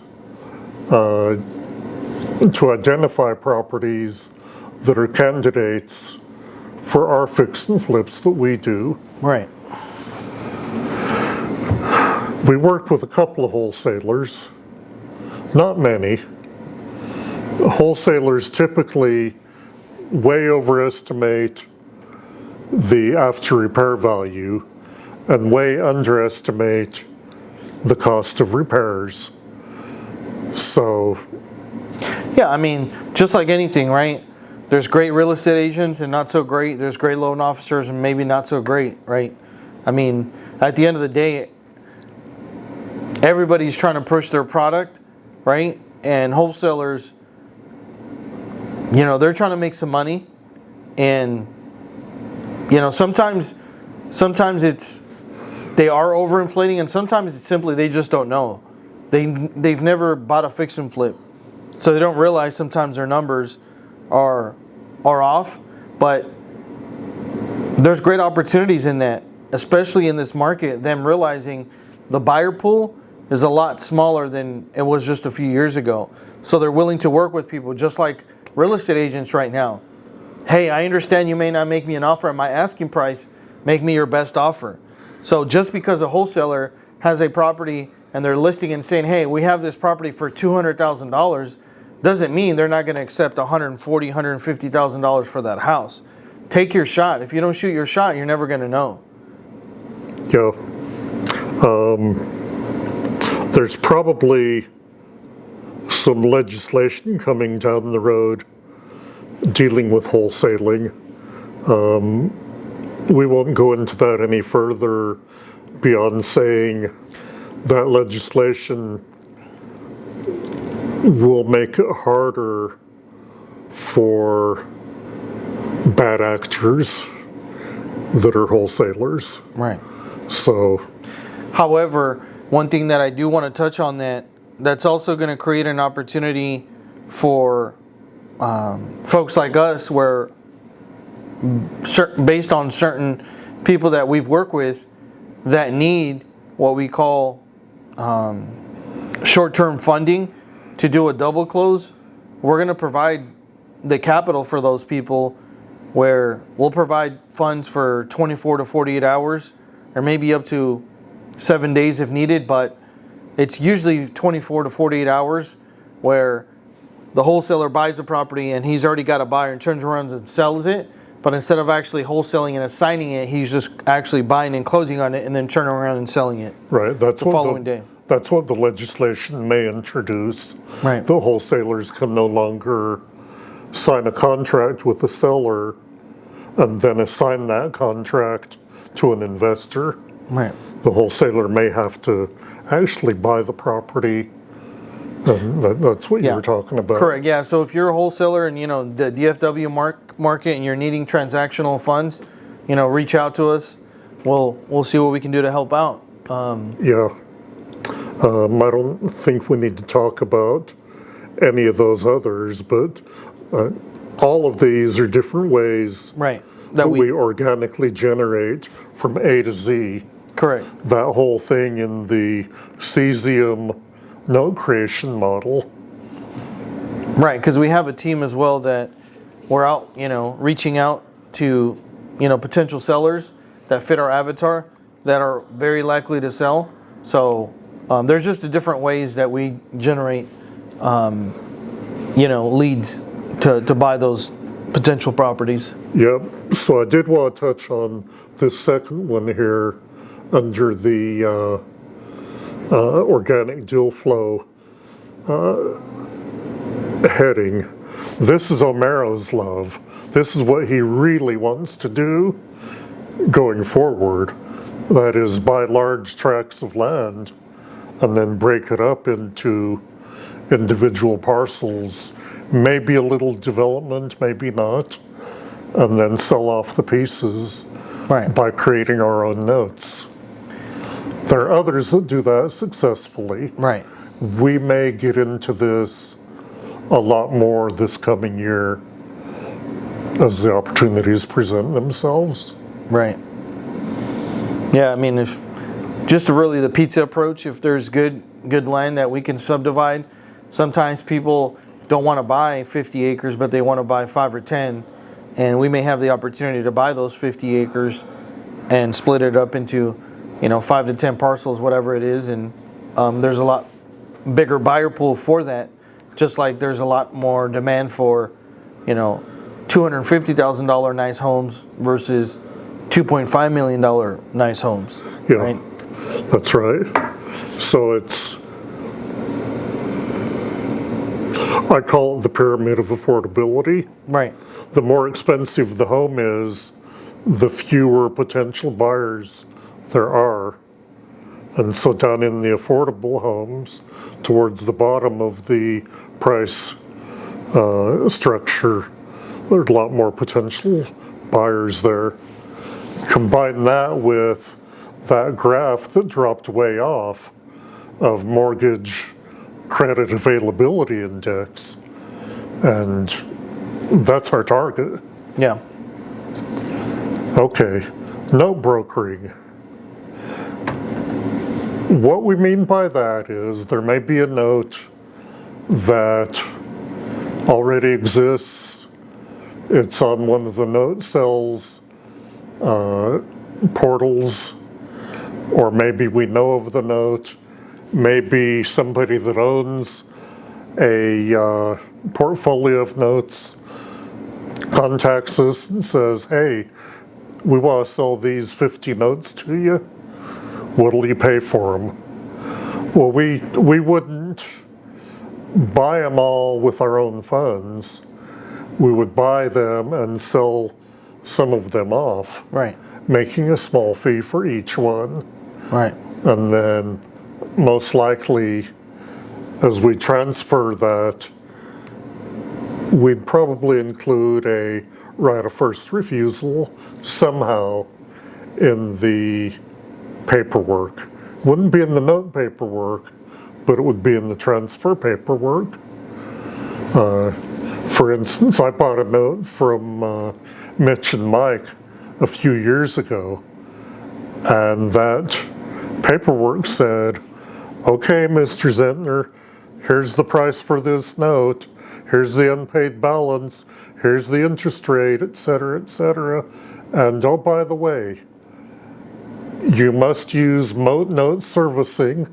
to identify properties that are candidates for our fix and flips that we do. Right. We worked with a couple of wholesalers, not many. Wholesalers typically way overestimate the after repair value and way underestimate the cost of repairs. So, yeah, I mean, just like anything, right? There's great real estate agents and not so great. There's great loan officers and maybe not so great, right? I mean, at the end of the day, everybody's trying to push their product, right? And wholesalers, they're trying to make some money. And, sometimes they are overinflating, and sometimes it's simply they just don't know. They've never bought a fix and flip. So they don't realize sometimes their numbers are off, but there's great opportunities in that, especially in this market, them realizing the buyer pool is a lot smaller than it was just a few years ago. So they're willing to work with people just like real estate agents right now. Hey, I understand you may not make me an offer at my asking price, make me your best offer. So just because a wholesaler has a property and they're listing and saying, hey, we have this property for $200,000, doesn't mean they're not going to accept $140,000, $150,000 for that house. Take your shot. If you don't shoot your shot, you're never going to know. Yeah. There's probably some legislation coming down the road dealing with wholesaling. We won't go into that any further beyond saying that legislation will make it harder for bad actors that are wholesalers. Right. So, however, one thing that I do want to touch on that's also going to create an opportunity for folks like us, where based on certain people that we've worked with that need what we call short-term funding to do a double close, we're going to provide the capital for those people, where we'll provide funds for 24 to 48 hours or maybe up to 7 days if needed, but it's usually 24 to 48 hours where the wholesaler buys the property and he's already got a buyer and turns around and sells it. But instead of actually wholesaling and assigning it, he's just actually buying and closing on it and then turning around and selling it. right, the following day. That's what the legislation may introduce. Right. The wholesalers can no longer sign a contract with the seller and then assign that contract to an investor. Right. The wholesaler may have to actually buy the property, and that's what you were talking about. Correct. Yeah. So if you're a wholesaler and the DFW market and you're needing transactional funds, reach out to us. We'll see what we can do to help out. Yeah. I don't think we need to talk about any of those others, but all of these are different ways Right. that we organically generate from A to Z. Correct. That whole thing in the cesium note creation model. Right, because we have a team as well that we're out, reaching out to, potential sellers that fit our avatar that are very likely to sell. So there's just different ways that we generate, leads to buy those potential properties. Yep. So I did want to touch on this second one here under the organic deal flow heading. This is Omero's love. This is what he really wants to do going forward. That is, buy large tracts of land and then break it up into individual parcels, maybe a little development, maybe not, and then sell off the pieces Right. by creating our own notes. There are others that do that successfully. Right. We may get into this a lot more this coming year as the opportunities present themselves. Right. Yeah, I mean, if just really the pizza approach, if there's good land that we can subdivide, sometimes people don't want to buy 50 acres, but they want to buy 5 or 10, and we may have the opportunity to buy those 50 acres and split it up into, 5 to 10 parcels, whatever it is, and there's a lot bigger buyer pool for that, just like there's a lot more demand for, $250,000 nice homes versus $2.5 million nice homes. Yeah, right? That's right. So I call it the pyramid of affordability. Right. The more expensive the home is, the fewer potential buyers there are. And so down in the affordable homes, towards the bottom of the price structure, there's a lot more potential buyers there. Combine that with that graph that dropped way off of mortgage credit availability index, and that's our target. Yeah. Okay, note brokering. What we mean by that is there may be a note that already exists. It's on one of the note sales portals, or maybe we know of the note. Maybe somebody that owns a portfolio of notes contacts us and says, hey, we want to sell these 50 notes to you. What'll you pay for them? Well, we wouldn't buy them all with our own funds. We would buy them and sell some of them off, Right. making a small fee for each one. Right. And then most likely, as we transfer that, we'd probably include a right of first refusal somehow in the paperwork. Wouldn't be in the note paperwork, but it would be in the transfer paperwork. For instance, I bought a note from Mitch and Mike a few years ago, and that paperwork said, okay, Mr. Zentner, here's the price for this note, here's the unpaid balance, here's the interest rate, et cetera, and oh, by the way, you must use Moat Note Servicing,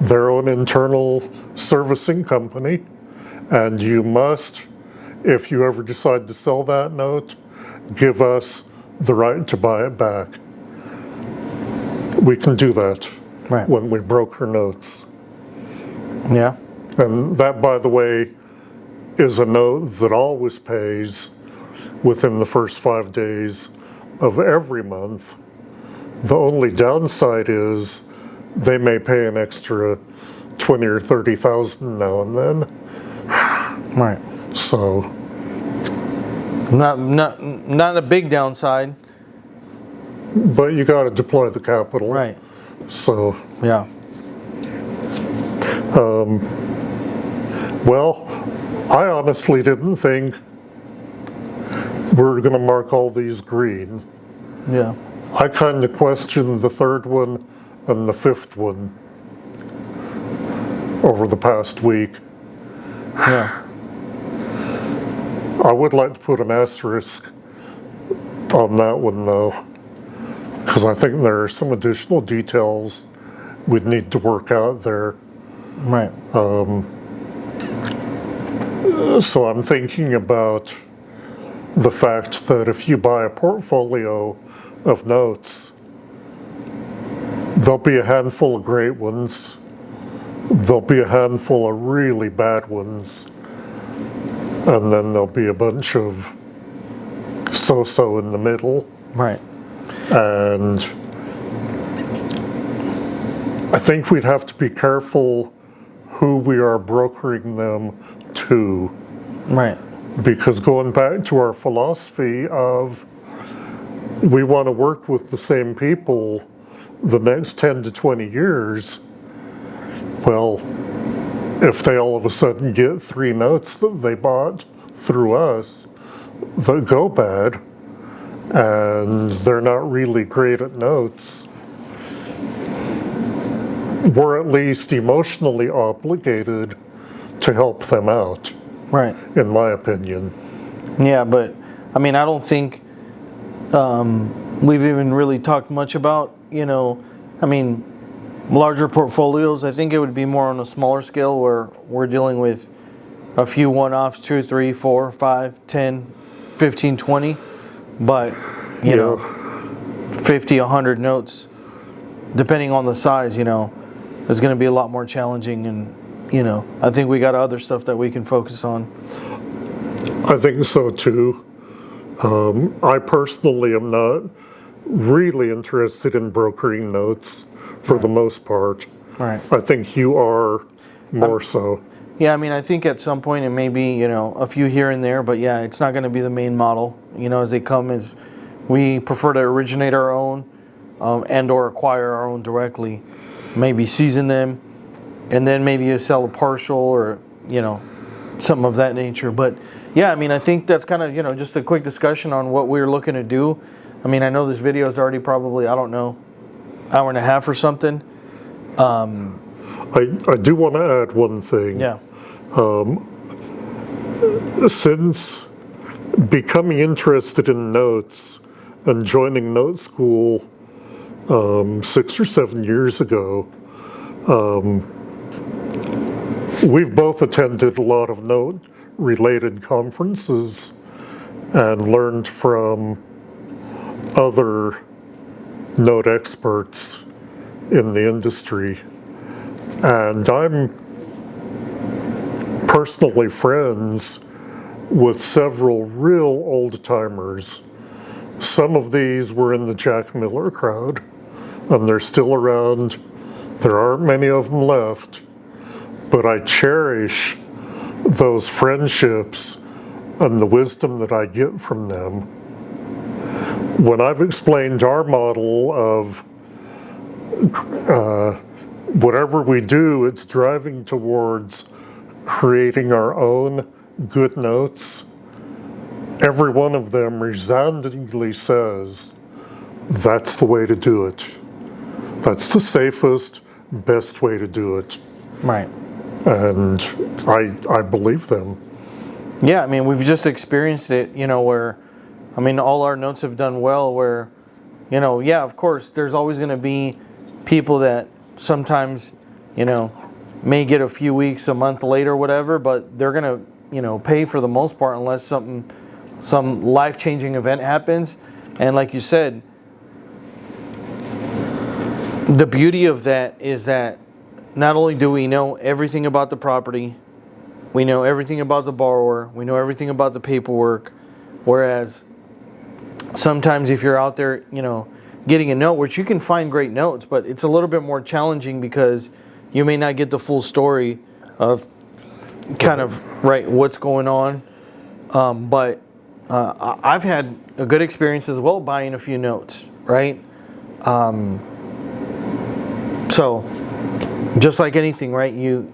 their own internal servicing company, and you must, if you ever decide to sell that note, give us the right to buy it back. We can do that Right. when we broker notes. Yeah. And that, by the way, is a note that always pays within the first 5 days of every month. The only downside is they may pay an extra 20 or 30,000 now and then. Right. So Not a big downside. but you got to deploy the capital. Right. So, Yeah. well, I honestly didn't think we were going to mark all these green. Yeah. I kind of questioned the third one and the fifth one over the past week. Yeah. I would like to put an asterisk on that one though, because I think there are some additional details we'd need to work out there. Right. So I'm thinking about the fact that if you buy a portfolio of notes, there'll be a handful of great ones. There'll be a handful of really bad ones. And then there'll be a bunch of so-so in the middle. Right. And I think we'd have to be careful who we are brokering them to. Right. Because going back to our philosophy of we want to work with the same people the next 10 to 20 years, well, if they all of a sudden get 3 notes that they bought through us that go bad, and they're not really great at notes, we're at least emotionally obligated to help them out, Right. in my opinion. Yeah, but I mean, I don't think we've even really talked much about, I mean, larger portfolios. I think it would be more on a smaller scale where we're dealing with a few one-offs, 2, 3, 4, 5, 10, 15, 20. But, you know, 50, 100 notes, depending on the size, is going to be a lot more challenging. And, I think we got other stuff that we can focus on. I think so too. I personally am not really interested in brokering notes for the most part. Right. I think you are more so. Yeah, I mean, I think at some point it may be, a few here and there, but yeah, it's not going to be the main model. As they come, is we prefer to originate our own and or acquire our own directly, maybe season them, and then maybe you sell a partial or, something of that nature. But yeah, I mean, I think that's kind of, just a quick discussion on what we're looking to do. I mean, I know this video is already probably, I don't know, hour and a half or something. I do want to add one thing. Yeah. Since becoming interested in notes and joining note school 6 or 7 years ago, we've both attended a lot of note-related conferences and learned from other note experts in the industry. And I'm personally friends with several real old-timers. Some of these were in the Jack Miller crowd, and they're still around. There aren't many of them left, but I cherish those friendships and the wisdom that I get from them. When I've explained our model of whatever we do, it's driving towards creating our own good notes, every one of them resoundingly says, that's the way to do it. That's the safest, best way to do it. Right. And I believe them. Yeah, I mean, we've just experienced it, where, I mean, all our notes have done well where, yeah, of course, there's always going to be people that sometimes, may get a few weeks, a month later, whatever, but they're going to, pay for the most part unless some life-changing event happens. And like you said, the beauty of that is that not only do we know everything about the property, we know everything about the borrower, we know everything about the paperwork, whereas sometimes if you're out there, getting a note, which you can find great notes, but it's a little bit more challenging because you may not get the full story of kind of what's going on. But I've had a good experience as well buying a few notes, right? So just like anything, right? You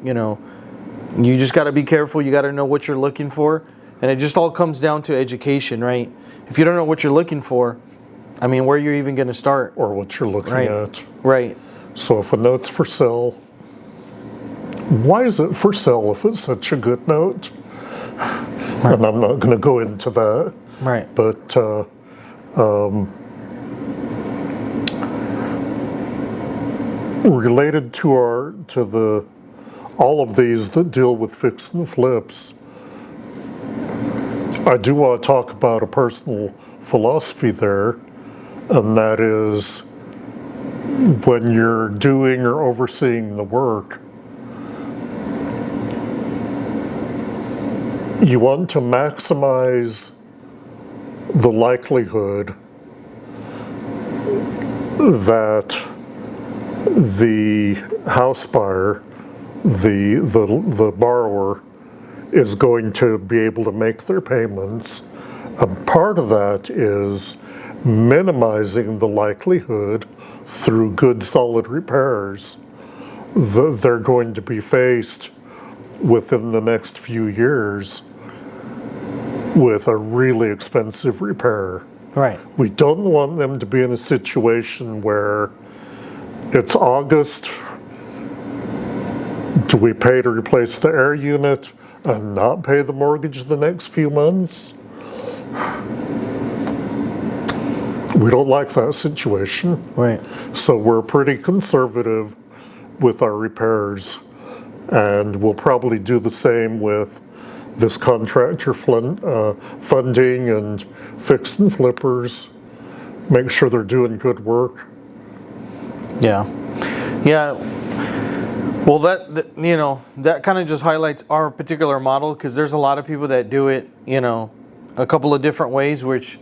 just got to be careful. You got to know what you're looking for, and it just all comes down to education, right? If you don't know what you're looking for, I mean, where are you even going to start? Or what you're looking at. Right. So if a note's for sale, why is it for sale if it's such a good note? Right. And I'm not going to go into that. Right. But related to all of these that deal with fix and flips, I do want to talk about a personal philosophy there, and that is when you're doing or overseeing the work, you want to maximize the likelihood that the house buyer, the borrower, is going to be able to make their payments. And part of that is minimizing the likelihood through good solid repairs that they're going to be faced within the next few years with a really expensive repair. Right. We don't want them to be in a situation where it's August. Do we pay to replace the air unit and not pay the mortgage the next few months? We don't like that situation. Right. So we're pretty conservative with our repairs, and we'll probably do the same with this contractor funding and fix and flippers. Make sure they're doing good work. Yeah. Yeah. Well, that kind of just highlights our particular model, because there's a lot of people that do it, a couple of different ways, which,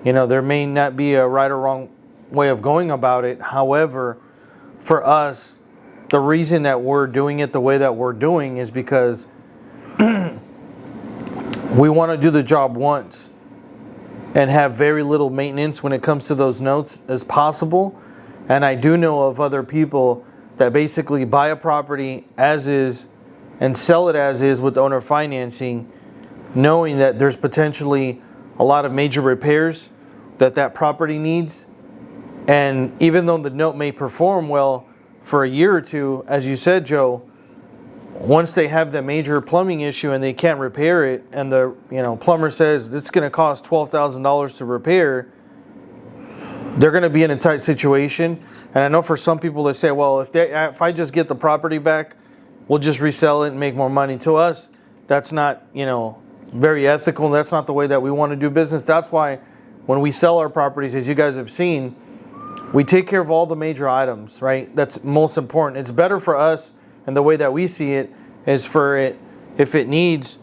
there may not be a right or wrong way of going about it. However, for us, the reason that we're doing it the way that we're doing is because we want to do the job once and have very little maintenance when it comes to those notes as possible. And I do know of other people that basically buy a property as is and sell it as is with owner financing, knowing that there's potentially a lot of major repairs that property needs. And even though the note may perform well for a year or two, as you said, Joe, once they have the major plumbing issue and they can't repair it, and the plumber says it's going to cost $12,000 to repair, they're going to be in a tight situation. And I know for some people they say, well, if I just get the property back, we'll just resell it and make more money. To us, that's not very ethical. That's not the way that we want to do business. That's why when we sell our properties, as you guys have seen, we take care of all the major items, right? That's most important. It's better for us, and the way that we see it is for it, if it needs,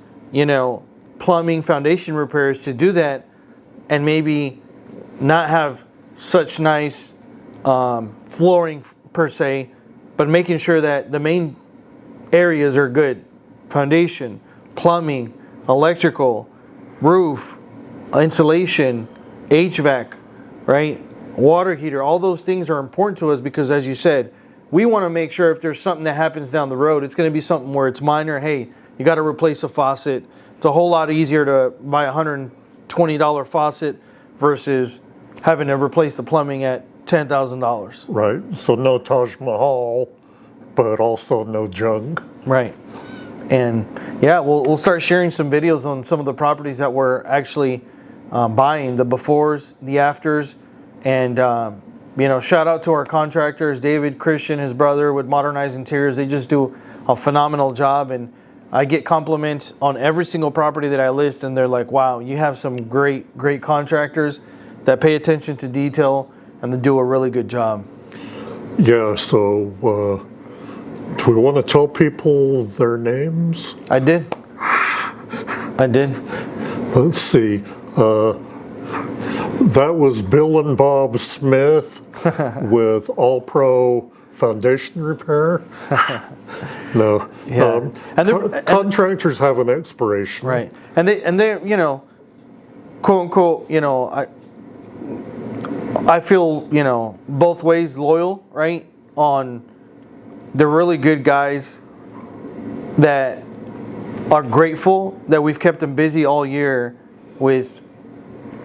plumbing, foundation repairs, to do that, and maybe not have such nice flooring per se, but making sure that the main areas are good. Foundation, plumbing, electrical, roof, insulation, HVAC, right? Water heater, all those things are important to us because, as you said, we want to make sure if there's something that happens down the road, it's going to be something where it's minor. Hey, you got to replace a faucet. It's a whole lot easier to buy a $120 faucet versus having to replace the plumbing at $10,000. Right. So no Taj Mahal, but also no junk. Right. And yeah, we'll start sharing some videos on some of the properties that we're actually buying, the befores, the afters, and shout out to our contractors, David, Christian, his brother with Modernize Interiors. They just do a phenomenal job, and I get compliments on every single property that I list, and they're like, wow, you have some great contractors that pay attention to detail and they do a really good job. Yeah, so do we want to tell people their names? I did. Let's see. That was Bill and Bob Smith with All Pro Foundation Repair. No. Yeah. Contractors have an expiration. Right. And they quote unquote, I feel, both ways loyal, right? They're really good guys that are grateful that we've kept them busy all year with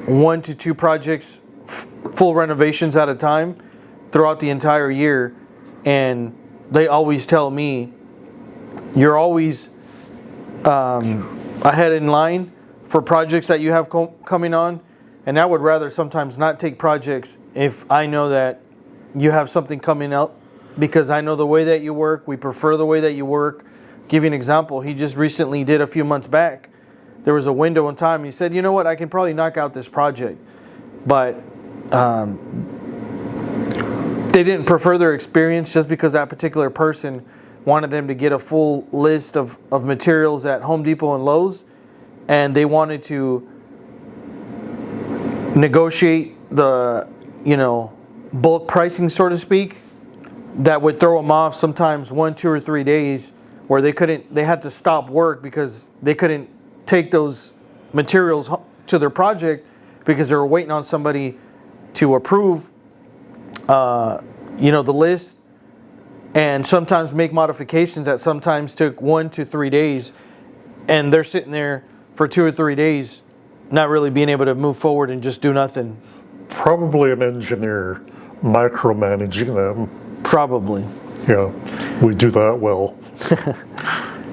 1 to 2 projects, full renovations at a time throughout the entire year. And they always tell me, you're always ahead in line for projects that you have coming on. And I would rather sometimes not take projects if I know that you have something coming up, because I know the way that you work. We prefer the way that you work. Give you an example. He just recently did a few months back. There was a window in time. He said, you know what, I can probably knock out this project. But they didn't prefer their experience just because that particular person wanted them to get a full list of materials at Home Depot and Lowe's, and they wanted to negotiate the, bulk pricing, so to speak, that would throw them off sometimes 1, 2, or 3 days, where they had to stop work because they couldn't take those materials to their project because they were waiting on somebody to approve, the list, and sometimes make modifications that sometimes took 1 to 3 days, and they're sitting there for 2 or 3 days, not really being able to move forward and just do nothing. Probably an engineer micromanaging them. Probably. Yeah, we do that well.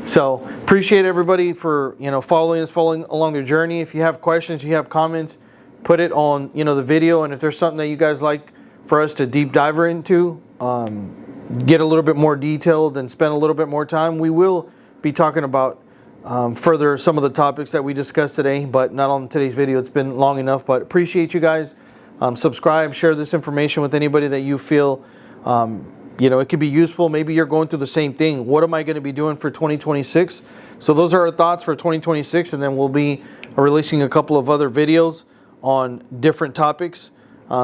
So appreciate everybody for following along their journey. If you have questions, you have comments, put it on the video, and if there's something that you guys like for us to deep dive into, get a little bit more detailed and spend a little bit more time, we will be talking about further some of the topics that we discussed today, but not on today's video. It's been long enough, but appreciate you guys. Subscribe, share this information with anybody that you feel it could be useful. Maybe you're going through the same thing. What am I going to be doing for 2026? So those are our thoughts for 2026, and then we'll be releasing a couple of other videos on different topics.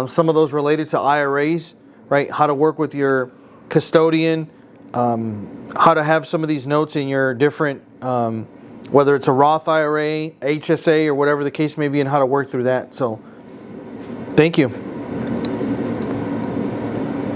Some of those related to IRAs, right? How to work with your custodian, how to have some of these notes in your different, whether it's a Roth IRA, HSA, or whatever the case may be, and how to work through that. So thank you.